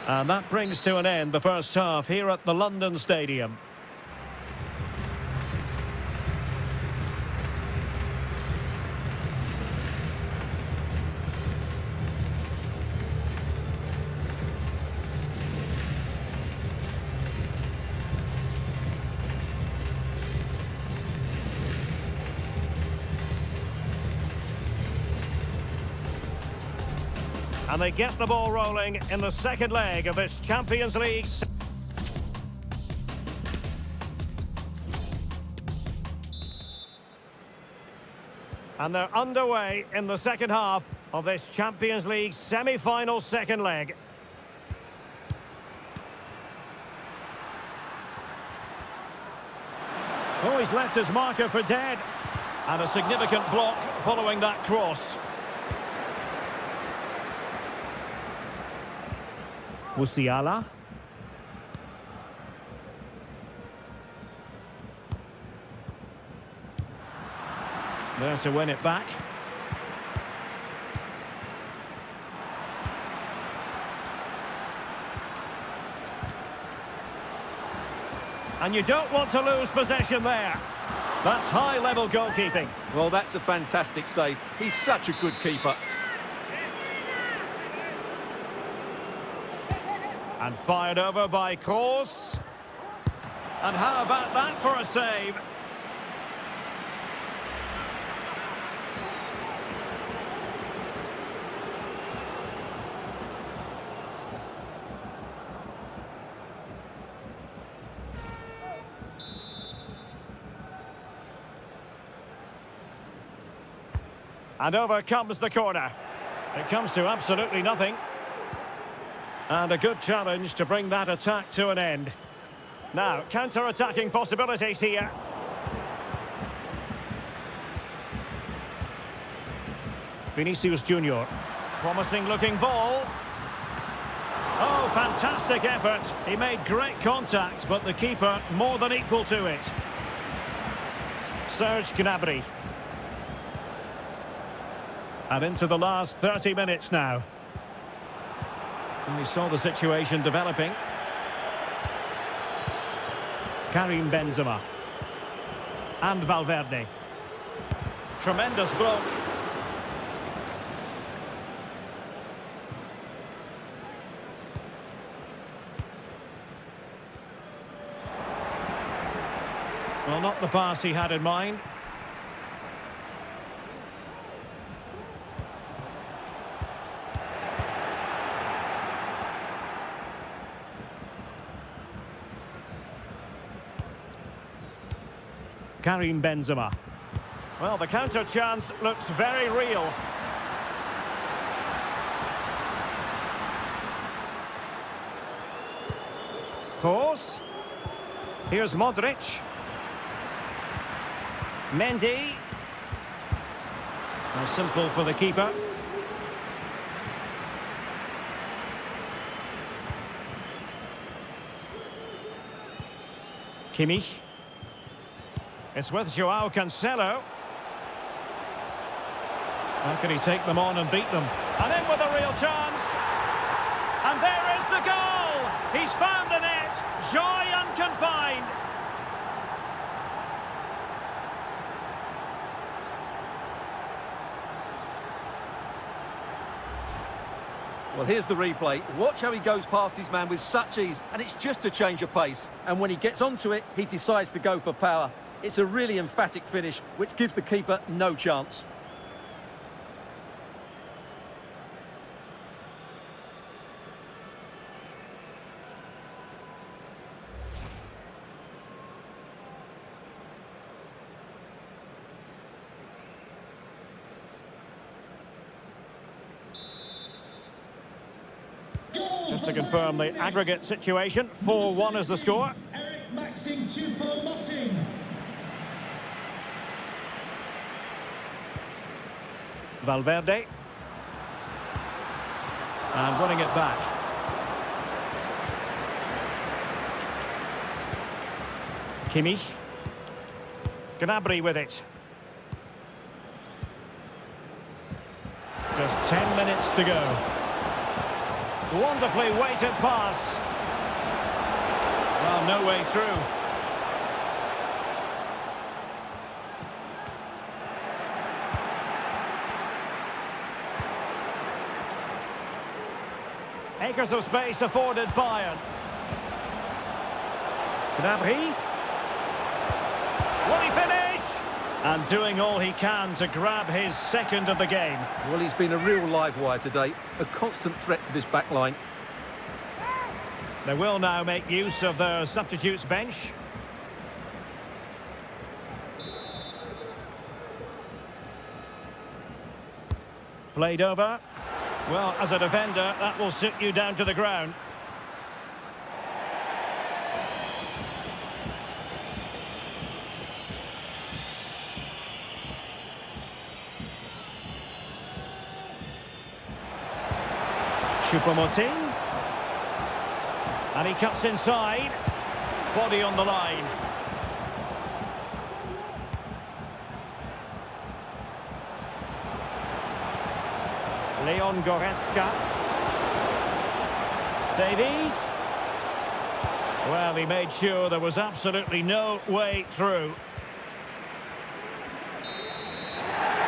And that brings to an end the first half here at the London Stadium. And they get the ball rolling in the second leg of this Champions League. And they're underway in the second half of this Champions League semi-final second leg. Oh, he's left his marker for dead. And a significant block following that cross. Musiala. There to win it back. And you don't want to lose possession there. That's high-level goalkeeping. Well, that's a fantastic save. He's such a good keeper. And fired over by Kroos. And how about that for a save? And over comes the corner. It comes to absolutely nothing. And a good challenge to bring that attack to an end. Now, counter-attacking possibilities here. Vinicius Junior. Promising looking ball. Oh, fantastic effort. He made great contact, but the keeper more than equal to it. Serge Gnabry. And into the last 30 minutes now. And we saw the situation developing. Karim Benzema. And Valverde. Tremendous block. Well, not the pass he had in mind. Karim Benzema. Well, the counter chance looks very real. Kroos. Here's Modric. Mendy. Well, simple for the keeper. Kimmich. It's with Joao Cancelo. How can he take them on and beat them? And in with a real chance. And there is the goal! He's found the net. Joy unconfined. Well, here's the replay. Watch how he goes past his man with such ease, and it's just a change of pace. And when he gets onto it, he decides to go for power. It's a really emphatic finish, which gives the keeper no chance. Just to confirm the aggregate situation, 4-1 is the score. Eric Maxim Choupo-Moting. Valverde. And winning it back. Kimmich. Gnabry with it. Just 10 minutes to go. Wonderfully weighted pass. Well, no way through. Acres of space afforded Bayern. Gnabry. Will he finish? And doing all he can to grab his second of the game. Well, he's been a real live wire today, a constant threat to this back line. They will now make use of their substitutes bench. Played over. Well, as a defender, that will sit you down to the ground. Choupo-Moting. And he cuts inside. Body on the line. Leon Goretzka. Davies. Well, he made sure there was absolutely no way through.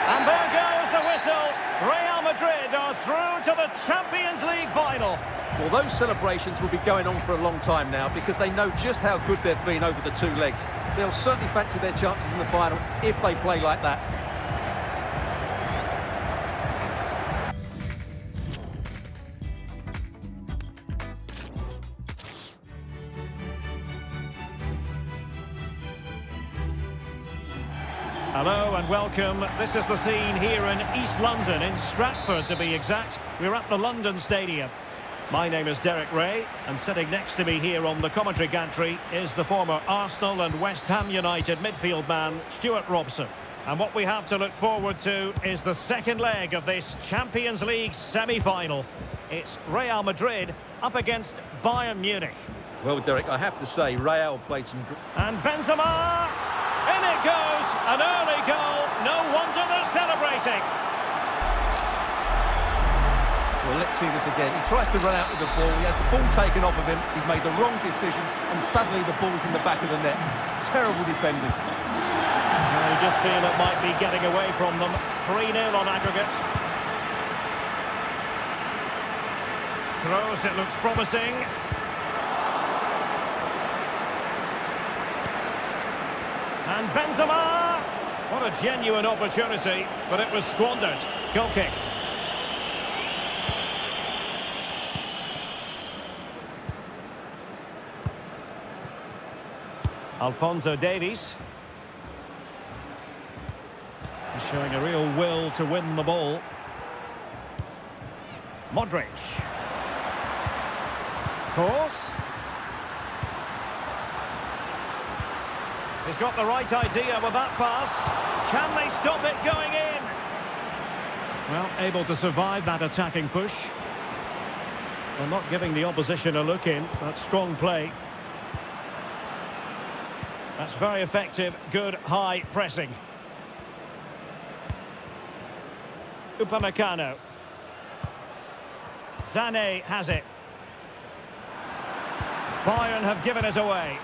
And there goes the whistle. Real Madrid are through to the Champions League final. Well, those celebrations will be going on for a long time now because they know just how good they've been over the two legs. They'll certainly fancy their chances in the final if they play like that. Hello and welcome. This is the scene here in East London, in Stratford to be exact. We're at the London Stadium. My name is Derek Ray, and sitting next to me here on the commentary gantry is the former Arsenal and West Ham United midfield man, Stuart Robson. And what we have to look forward to is the second leg of this Champions League semi-final. It's Real Madrid up against Bayern Munich. Well, Derek, I have to say, Real played some... And Benzema! In it goes! An early goal! No wonder they're celebrating! Well, let's see this again. He tries to run out with the ball. He has the ball taken off of him. He's made the wrong decision, and suddenly the ball's in the back of the net. Terrible defending. Well, you just feel it might be getting away from them. 3-0 on aggregate. Kroos, it looks promising. And Benzema! What a genuine opportunity, but it was squandered. Goal kick. Alphonso Davies. He's showing a real will to win the ball. Modric. Course. He's got the right idea with that pass. Can they stop it going in? Well, able to survive that attacking push. Well, not giving the opposition a look in. That's strong play. That's very effective, good high pressing. Upamecano. Sané has it. Bayern have given us away.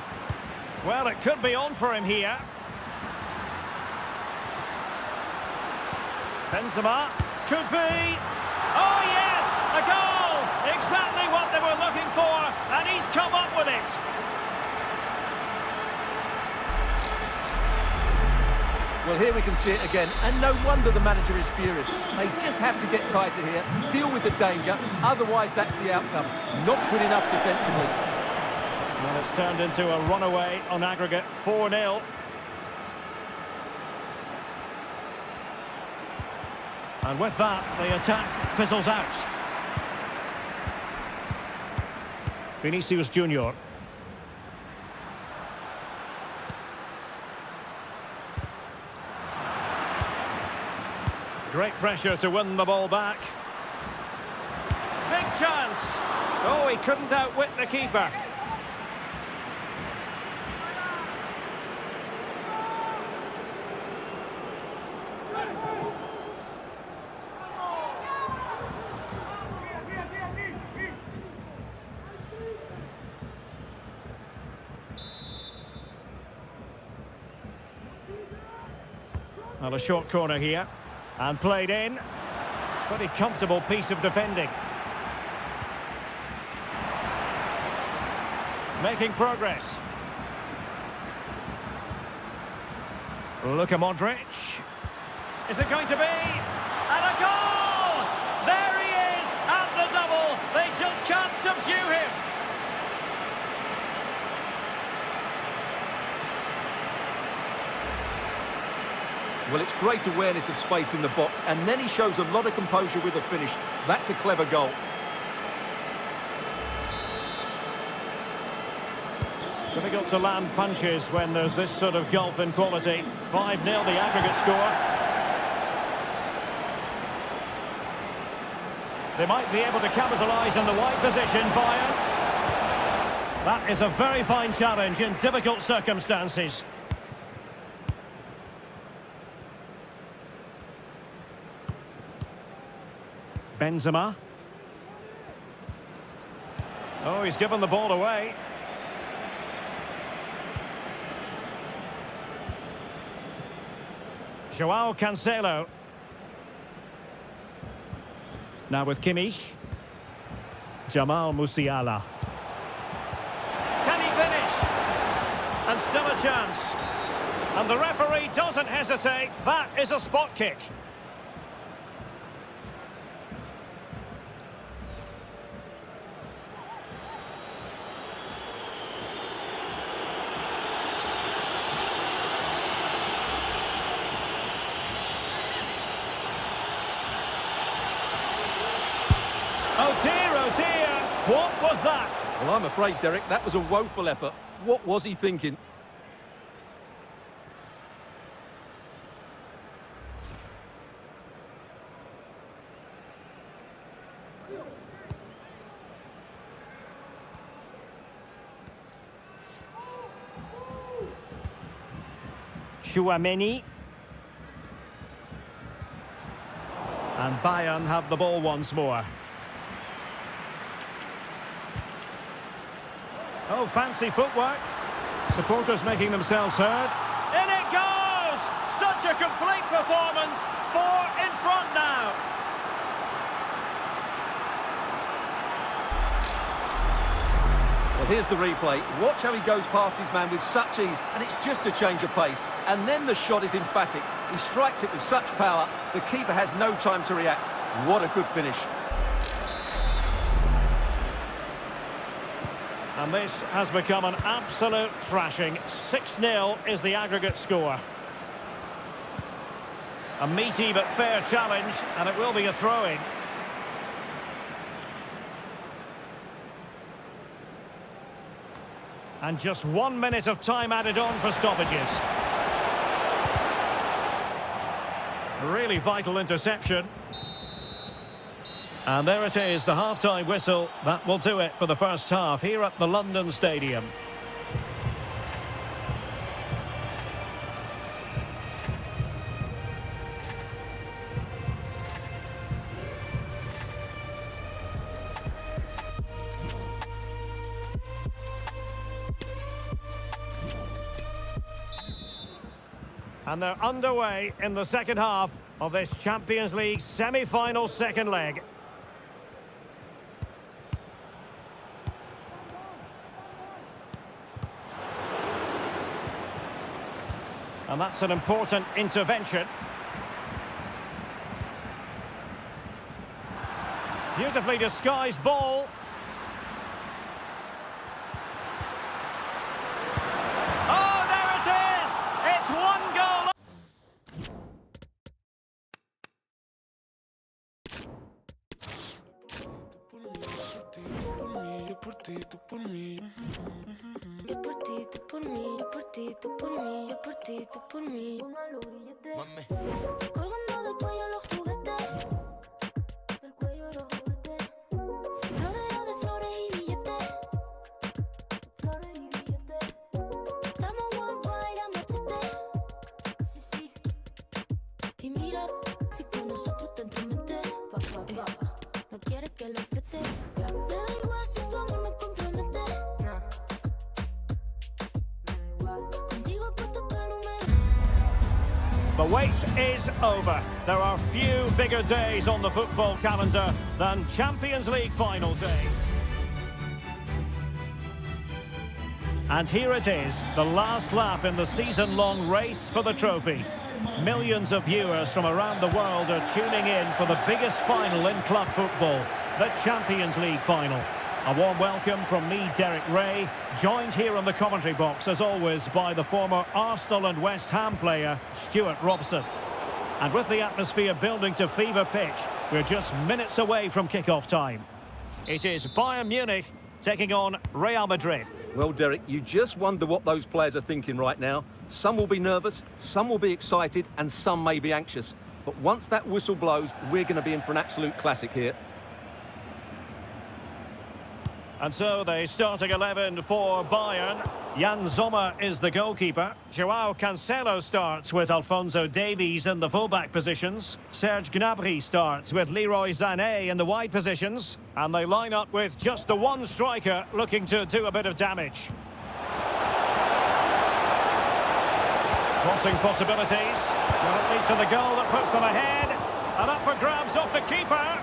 Well, it could be on for him here. Benzema. Could be. Oh, yes! A goal! Exactly what they were looking for, and he's come up with it. Well, here we can see it again, and no wonder the manager is furious. They just have to get tighter here, deal with the danger, otherwise that's the outcome. Not good enough defensively. Well, it's turned into a runaway on aggregate, 4-0. And with that, the attack fizzles out. Vinicius Junior. Great pressure to win the ball back. Big chance. Oh, he couldn't outwit the keeper. Well, a short corner here. And played in. Pretty comfortable piece of defending. Making progress. Luka Modric. Is it going to be? And a goal! There he is at the double. They just can't subdue him. Well, it's great awareness of space in the box, and then he shows a lot of composure with the finish. That's a clever goal. Difficult to land punches when there's this sort of gulf in quality. 5-0 the aggregate score. They might be able to capitalise in the wide position, Bayern. That is a very fine challenge in difficult circumstances. Benzema. Oh, he's given the ball away. Joao Cancelo. Now with Kimmich. Jamal Musiala. Can he finish? And still a chance. And the referee doesn't hesitate. That is a spot kick. Oh dear, what was that? Well, I'm afraid, Derek, that was a woeful effort. What was he thinking? Tchouaméni. And Bayern have the ball once more. Oh, fancy footwork. Supporters making themselves heard. In it goes! Such a complete performance. 4 in front now. Well, here's the replay. Watch how he goes past his man with such ease, and it's just a change of pace. And then the shot is emphatic. He strikes it with such power, the keeper has no time to react. What a good finish. And this has become an absolute thrashing. 6-0 is the aggregate score. A meaty but fair challenge, and it will be a throw-in. And just 1 minute of time added on for stoppages. A really vital interception. And there it is, the half-time whistle. That will do it for the first half here at the London Stadium. And they're underway in the second half of this Champions League semi-final second leg. And that's an important intervention. Beautifully disguised ball. Oh, there it is! It's 1 goal! Yo por ti, tú por mí. Yo por ti, tú por mí. Yo por ti, tú por mí. Yo por ti, tú por mí. Colgando del cuello los juguetes. Del cuello los juguetes. Rodeo de flores y billetes. Flores y billetes. Estamos worldwide a machete. Sí, sí. Y mira, si con nosotros te entrometes. No quieres que lo preste. Me da igual si tu amor me compromete. Contigo puesto que el número. The wait is over. There are few bigger days on the football calendar than Champions League final day. And here it is, the last lap in the season-long race for the trophy. Millions of viewers from around the world are tuning in for the biggest final in club football, the Champions League final. A warm welcome from me, Derek Ray, joined here in the commentary box, as always, by the former Arsenal and West Ham player, Stuart Robson. And with the atmosphere building to fever pitch, we're just minutes away from kick-off time. It is Bayern Munich taking on Real Madrid. Well, Derek, you just wonder what those players are thinking right now. Some will be nervous, some will be excited, and some may be anxious. But once that whistle blows, we're going to be in for an absolute classic here. And so the starting 11 for Bayern. Jan Sommer is the goalkeeper. Joao Cancelo starts with Alphonso Davies in the fullback positions. Serge Gnabry starts with Leroy Sané in the wide positions. And they line up with just the one striker looking to do a bit of damage. Crossing possibilities. Will it lead to the goal that puts them ahead? And up for grabs off the keeper.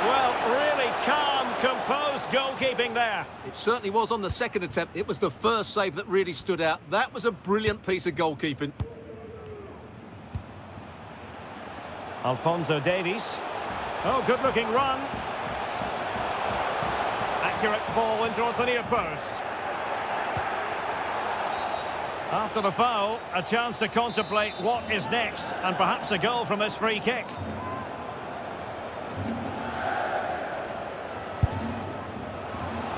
Well, really calm, composed goalkeeping there. It certainly was on the second attempt. It was the first save that really stood out. That was a brilliant piece of goalkeeping. Alphonso Davies. Oh, good-looking run. Accurate ball in towards the near post. After the foul, a chance to contemplate what is next, and perhaps a goal from this free kick.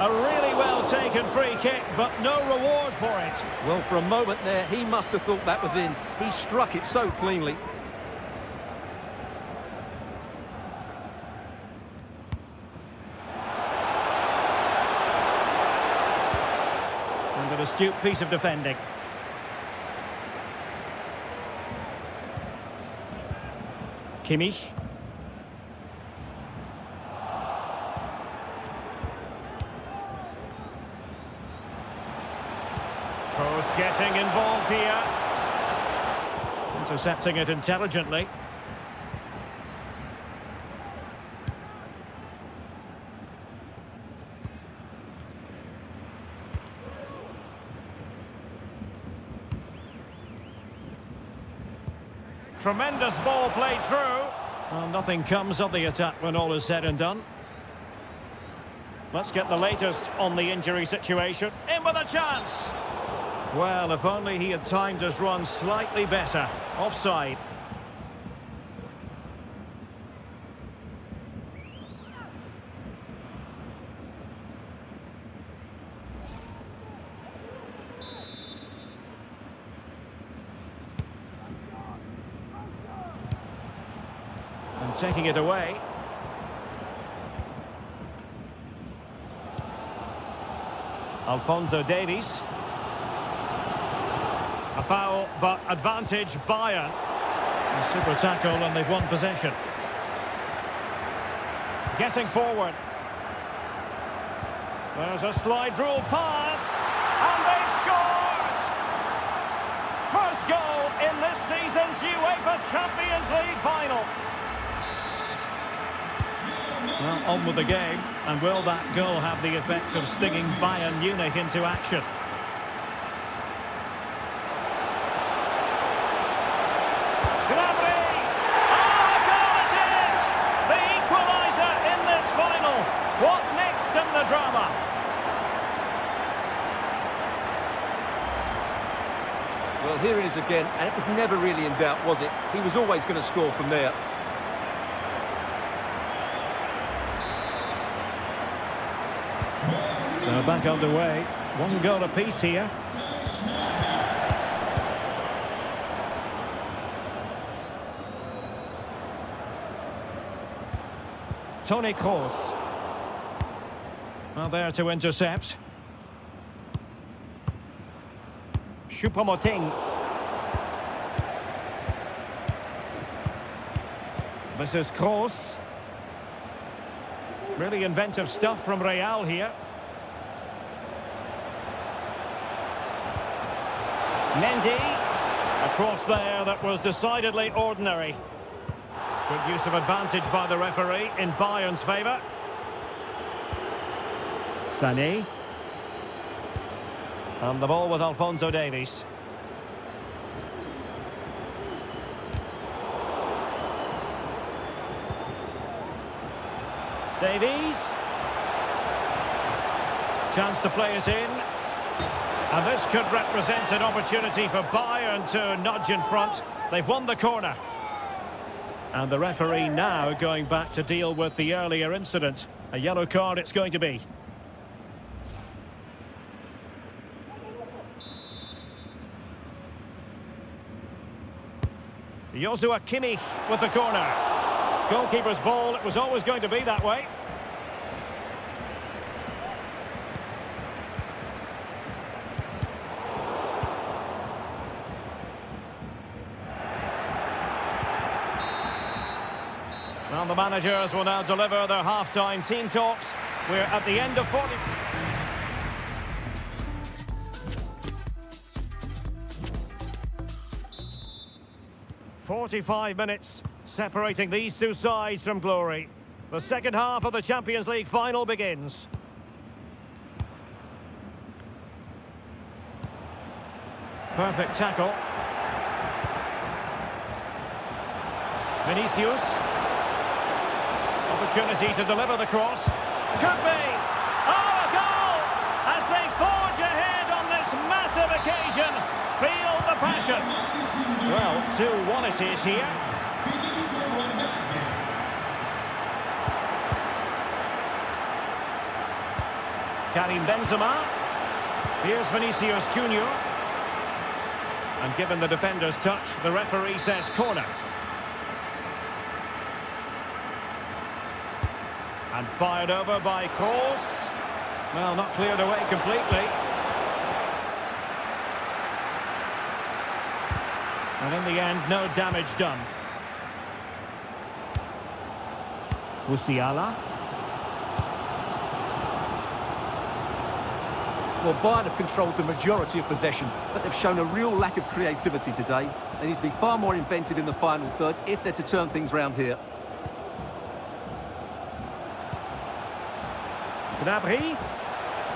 A really well-taken free kick, but no reward for it. Well, for a moment there, he must have thought that was in. He struck it so cleanly. And an astute piece of defending. Kimmich. Kroos getting involved here. Intercepting it intelligently. Tremendous ball played through. Well, nothing comes of the attack when all is said and done. Let's get the latest on the injury situation. In with a chance. Well, if only he had timed his run slightly better. Offside. And taking it away. Alphonso Davies. A foul, but advantage Bayern. A super tackle and they've won possession. Getting forward. There's a slide rule pass. And they've scored! First goal in this season's UEFA Champions League final. Well, on with the game. And will that goal have the effect of stinging Bayern Munich into action? What next in the drama? Well, here it is again, and it was never really in doubt, was it? He was always going to score from there. So back underway. One goal apiece here. Toni Kroos. Well, there to intercept. Choupo-Moting. This is Kroos. Really inventive stuff from Real here. Mendy. A cross there that was decidedly ordinary. Good use of advantage by the referee in Bayern's favour. Sané. And the ball with Alphonso Davies. Davies. Chance to play it in. And this could represent an opportunity for Bayern to nudge in front. They've won the corner. And the referee now going back to deal with the earlier incident. A yellow card it's going to be. Joshua Kimmich with the corner. Goalkeeper's ball, it was always going to be that way. Well, the managers will now deliver their half-time team talks. We're at the end of 40... 45 minutes separating these two sides from glory. The second half of the Champions League final begins. Perfect tackle. Vinicius. Opportunity to deliver the cross. Could be. Oh, a goal! As they forge ahead on this massive occasion. Feel the passion. Well, 2-1 it is here. Karim Benzema. Here's Vinicius Junior. And given the defender's touch, the referee says corner. And fired over by Kroos. Well, not cleared away completely. And in the end, no damage done. Musiala. Well, Bayern have controlled the majority of possession, but they've shown a real lack of creativity today. They need to be far more inventive in the final third if they're to turn things round here. Gnabry.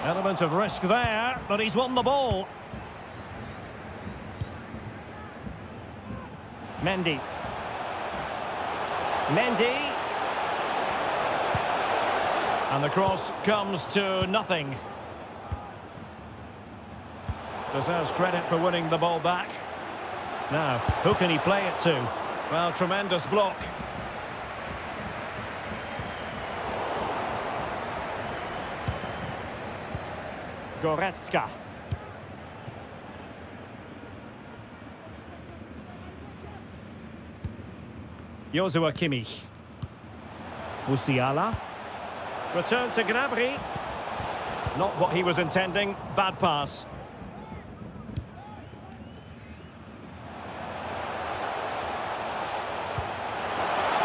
Element of risk there, but he's won the ball. Mendy. And the cross comes to nothing. Deserves credit for winning the ball back. Now, who can he play it to? Well, tremendous block. Goretzka. Joshua Kimmich. Musiala. Return to Gnabry. Not what he was intending. Bad pass.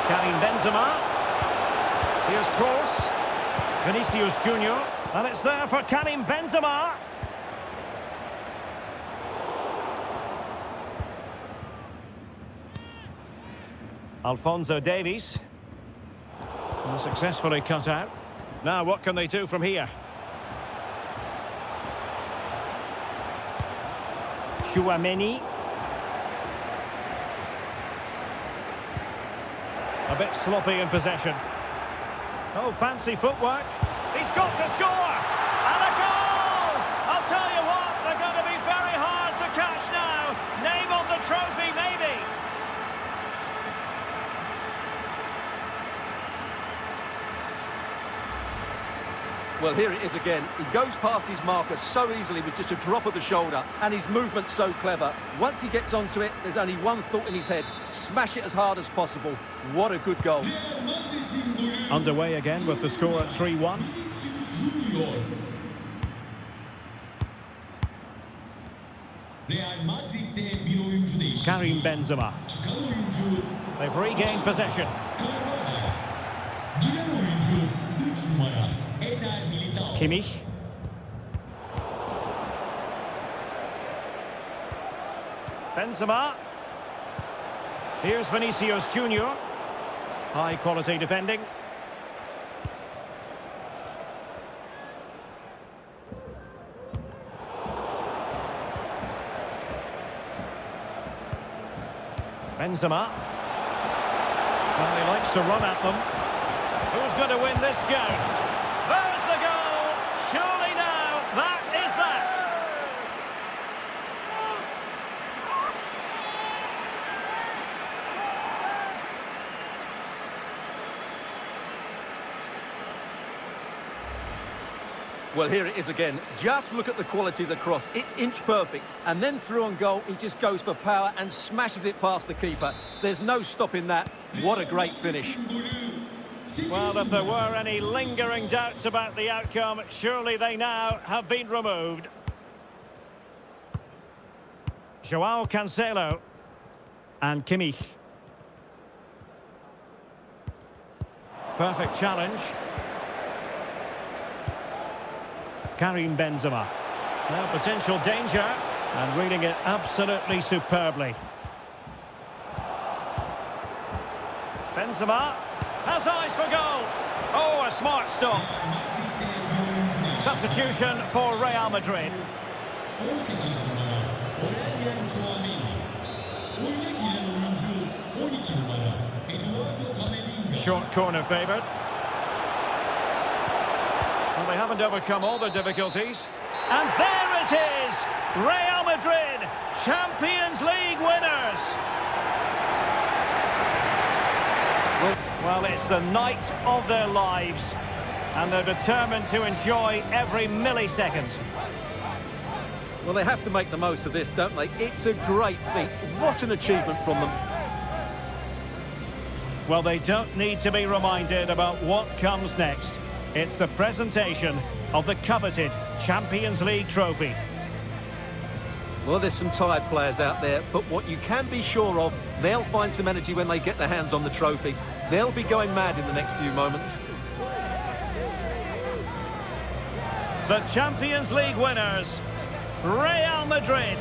Karim Benzema. Here's Kroos. Vinicius Junior. And it's there for Karim Benzema. Alphonso Davies. Successfully cut out. Now what can they do from here? Chouameni. A bit sloppy in possession. Oh, fancy footwork. He's got to score! And a goal! I'll tell you what, they're going to be very hard to catch now. Name on the trophy, maybe. Well, here it is again. He goes past his marker so easily with just a drop of the shoulder, and his movement's so clever. Once he gets onto it, there's only one thought in his head. Smash it as hard as possible. What a good goal. Underway again with the score at 3-1. Karim Benzema. They've regained possession. Kimmich. Benzema. Here's Vinicius Junior. High quality defending. Benzema. Well, he likes to run at them. Who's going to win this joust? There's the goal! Surely now, that is that! Well, here it is again. Just look at the quality of the cross. It's inch perfect. And then through on goal, he just goes for power and smashes it past the keeper. There's no stopping that. What a great finish. Well, if there were any lingering doubts about the outcome, surely they now have been removed. João Cancelo and Kimmich. Perfect challenge. Karim Benzema. Now potential danger, and reading it absolutely superbly. Benzema has eyes for goal. Oh, a smart stop. Substitution for Real Madrid. Short corner favoured. Well, they haven't overcome all the difficulties. And there it is! Real Madrid, Champions League winners! Well, it's the night of their lives, and they're determined to enjoy every millisecond. Well, they have to make the most of this, don't they? It's a great feat. What an achievement from them. Well, they don't need to be reminded about what comes next. It's the presentation of the coveted Champions League trophy. Well, there's some tired players out there, but what you can be sure of, they'll find some energy when they get their hands on the trophy. They'll be going mad in the next few moments. The Champions League winners, Real Madrid.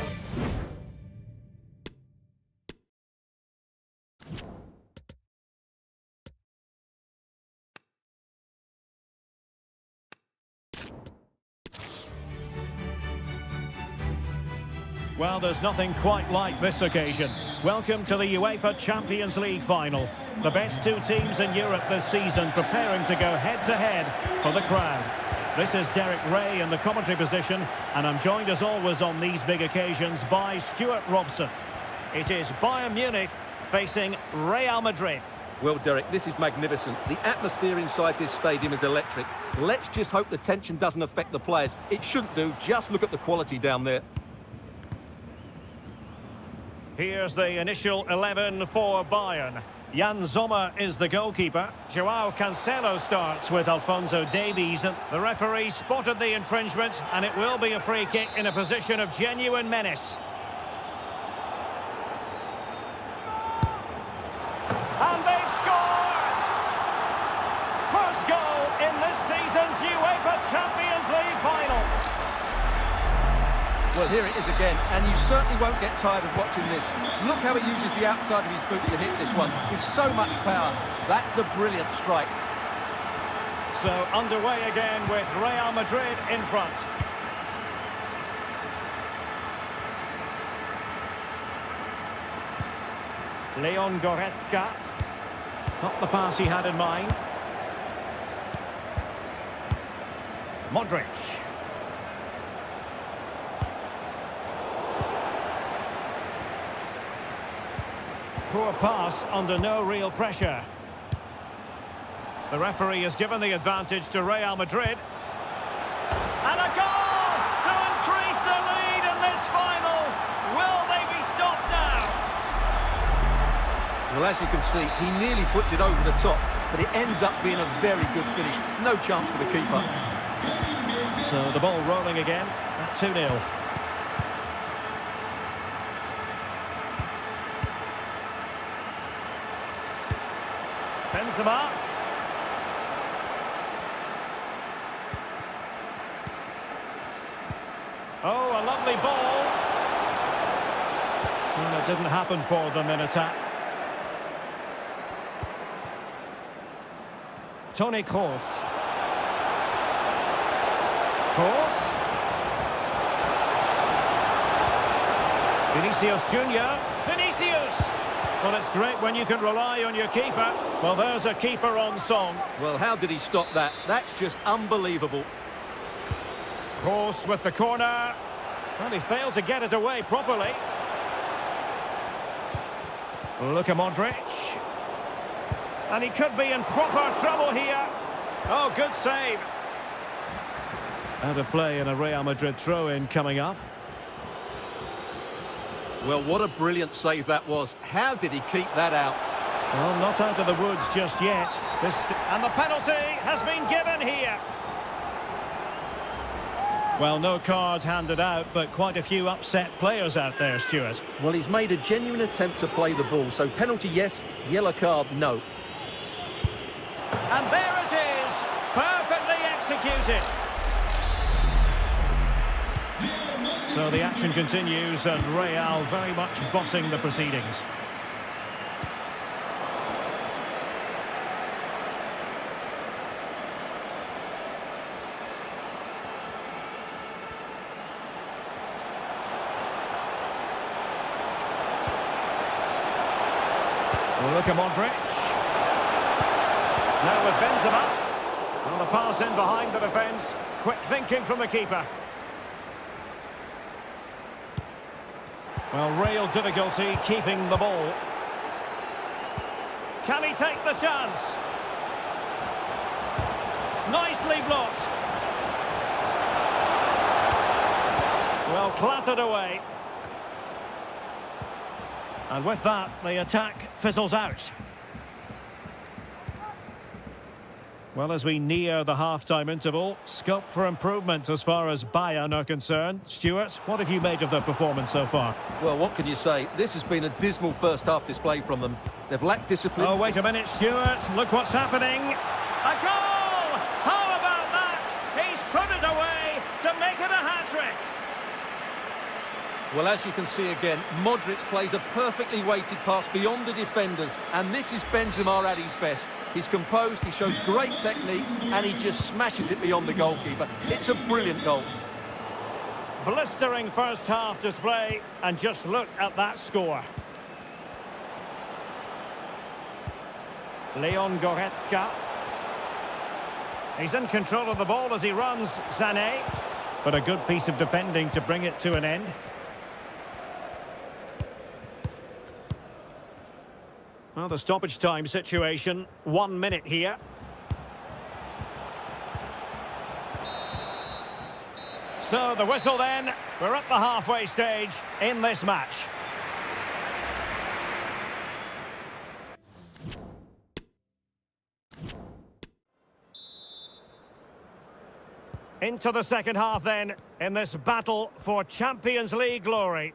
Well, there's nothing quite like this occasion. Welcome to the UEFA Champions League final. The best two teams in Europe this season preparing to go head-to-head for the crown. This is Derek Ray in the commentary position, and I'm joined as always on these big occasions by Stuart Robson. It is Bayern Munich facing Real Madrid. Well, Derek, this is magnificent. The atmosphere inside this stadium is electric. Let's just hope the tension doesn't affect the players. It shouldn't do. Just look at the quality down there. Here's the initial 11 for Bayern. Jan Sommer is the goalkeeper. Joao Cancelo starts with Alphonso Davies. The referee spotted the infringement, and it will be a free kick in a position of genuine menace. And they've scored! First goal in this season's UEFA Champions League final. Well, here it is again, and you certainly won't get tired of watching this. Look how he uses the outside of his boot to hit this one with so much power. That's a brilliant strike. So underway again with Real Madrid in front. Leon Goretzka. Not the pass he had in mind. Modric. Poor pass under no real pressure. The referee has given the advantage to Real Madrid. And a goal to increase the lead in this final. Will they be stopped now? Well, as you can see, he nearly puts it over the top, but it ends up being a very good finish. No chance for the keeper. So the ball rolling again at 2-0. Benzema. Oh, a lovely ball. And it didn't happen for them in attack. Toni Kroos. Kroos. Vinicius Junior. Vinicius! Well, it's great when you can rely on your keeper. Well, there's a keeper on song. Well, how did he stop that? That's just unbelievable. Kroos with the corner. Well, he failed to get it away properly. Luka Modric. And he could be in proper trouble here. Oh, good save. Out of play and a Real Madrid throw-in coming up. Well, what a brilliant save that was. How did he keep that out? Well, not out of the woods just yet. And the penalty has been given here. Well, no card handed out, but quite a few upset players out there, Stuart. Well, he's made a genuine attempt to play the ball, so penalty yes, yellow card no. And there it is, perfectly executed. So the action continues and Real very much bossing the proceedings. Look at Madrid. Now with Benzema. On the pass in behind the defence. Quick thinking from the keeper. Well, real difficulty keeping the ball. Can he take the chance? Nicely blocked. Well, clattered away. And with that, the attack fizzles out. Well, as we near the half-time interval, scope for improvement as far as Bayern are concerned. Stuart, what have you made of their performance so far? Well, what can you say? This has been a dismal first-half display from them. They've lacked discipline. Oh, wait a minute, Stuart. Look what's happening. A goal! How about that? He's put it away to make it a hat-trick. Well, as you can see again, Modric plays a perfectly weighted pass beyond the defenders, and this is Benzema at his best. He's composed, he shows great technique, and he just smashes it beyond the goalkeeper. It's a brilliant goal. Blistering first-half display, and just look at that score. Leon Goretzka. He's in control of the ball as he runs, Sané. But a good piece of defending to bring it to an end. Well, the stoppage time situation, 1 minute here. So the whistle then, we're at the halfway stage in this match. Into the second half then, in this battle for Champions League glory.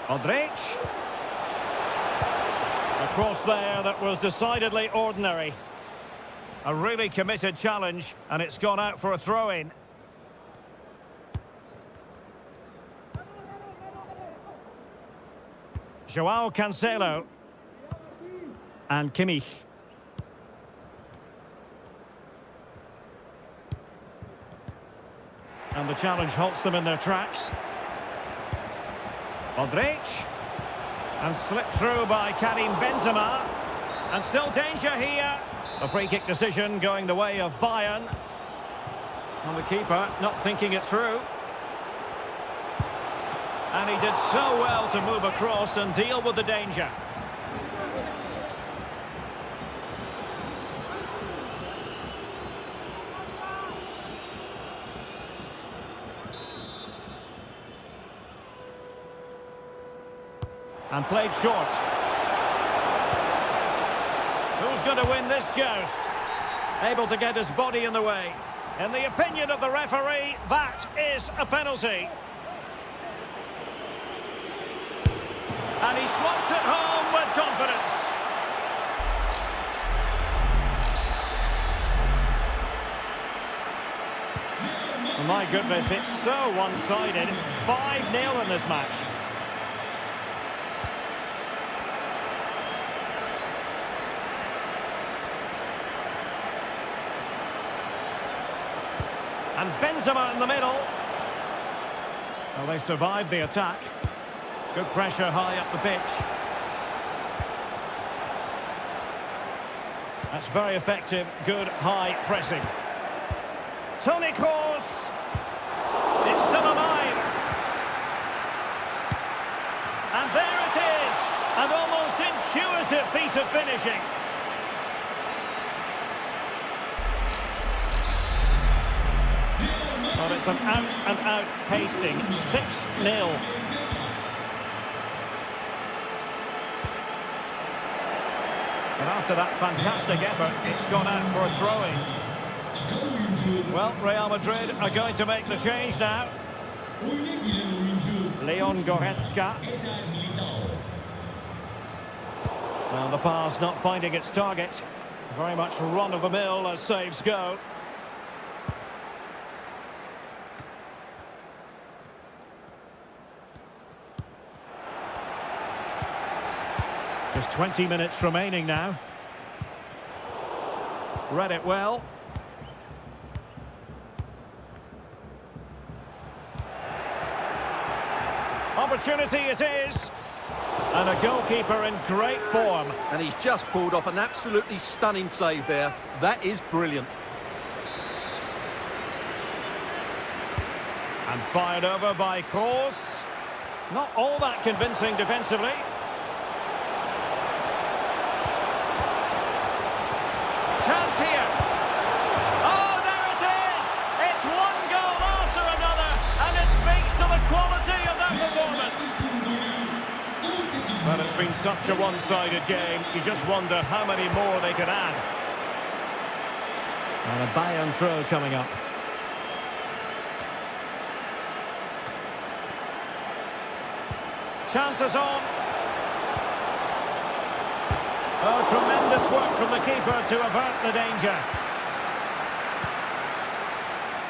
Madrid. A cross there that was decidedly ordinary. A really committed challenge, and it's gone out for a throw-in. João Cancelo. And Kimmich. And the challenge halts them in their tracks. Madrid, and slipped through by Karim Benzema, and still danger here. A free kick decision going the way of Bayern. And the keeper not thinking it through. And he did so well to move across and deal with the danger. And played short. Who's going to win this joust? Able to get his body in the way. In the opinion of the referee, that is a penalty. And he slots it home with confidence. Oh my goodness, it's so one-sided. 5-0 in this match. And Benzema in the middle. Well, they survived the attack. Good pressure high up the pitch. That's very effective. Good high pressing. Toni Kroos. It's still alive. And there it is. An almost intuitive piece of finishing. Well, it's an out-and-out pasting. 6-0. And after that fantastic effort, it's gone out for a throw-in. Well, Real Madrid are going to make the change now. Leon Goretzka. Well, the pass not finding its target. Very much run-of-the-mill as saves go. Just 20 minutes remaining now. Read it well. Opportunity it is. And a goalkeeper in great form. And he's just pulled off an absolutely stunning save there. That is brilliant. And fired over by Kroos. Not all that convincing defensively. Chance here. Oh, there it is! It's one goal after another, and it speaks to the quality of that performance. Well, it's been such a one-sided game. You just wonder how many more they could add. And a Bayern throw coming up. Chances on. Oh, tremendous work from the keeper to avert the danger.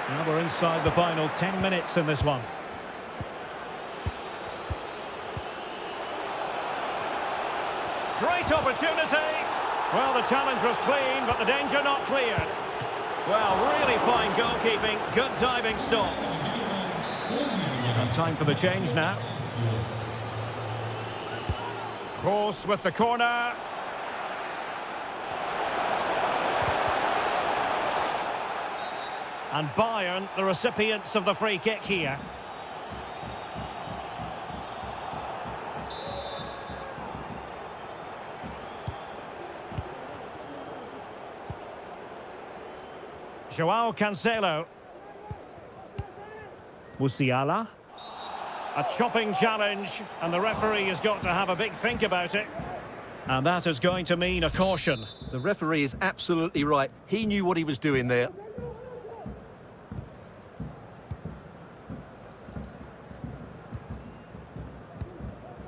Now we're inside the final 10 minutes in this one. Great opportunity. Well, the challenge was clean, but the danger not cleared. Well, really fine goalkeeping. Good diving stop. And time for the change now. Kroos with the corner. And Bayern, the recipients of the free kick here. Joao Cancelo. Musiala. A chopping challenge, and the referee has got to have a big think about it. And that is going to mean a caution. The referee is absolutely right. He knew what he was doing there.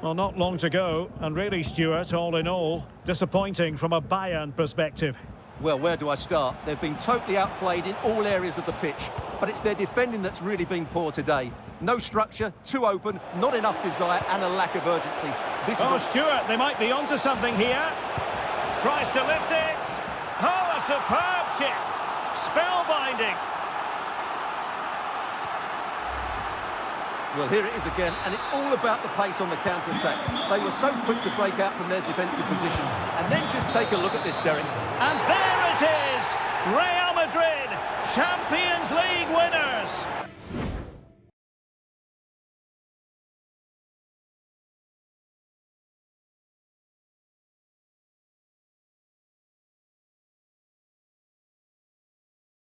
Well, not long to go, and really, Stuart, all in all, disappointing from a Bayern perspective. Well, where do I start? They've been totally outplayed in all areas of the pitch, but it's their defending that's really been poor today. No structure, too open, not enough desire, and a lack of urgency. This is Stuart, they might be onto something here. Tries to lift it. Oh, a superb chip. Spellbinding. Well, here it is again, and it's all about the pace on the counter-attack. They were so quick to break out from their defensive positions. And then just take a look at this, Derek. And there it is! Real Madrid, Champions League winners!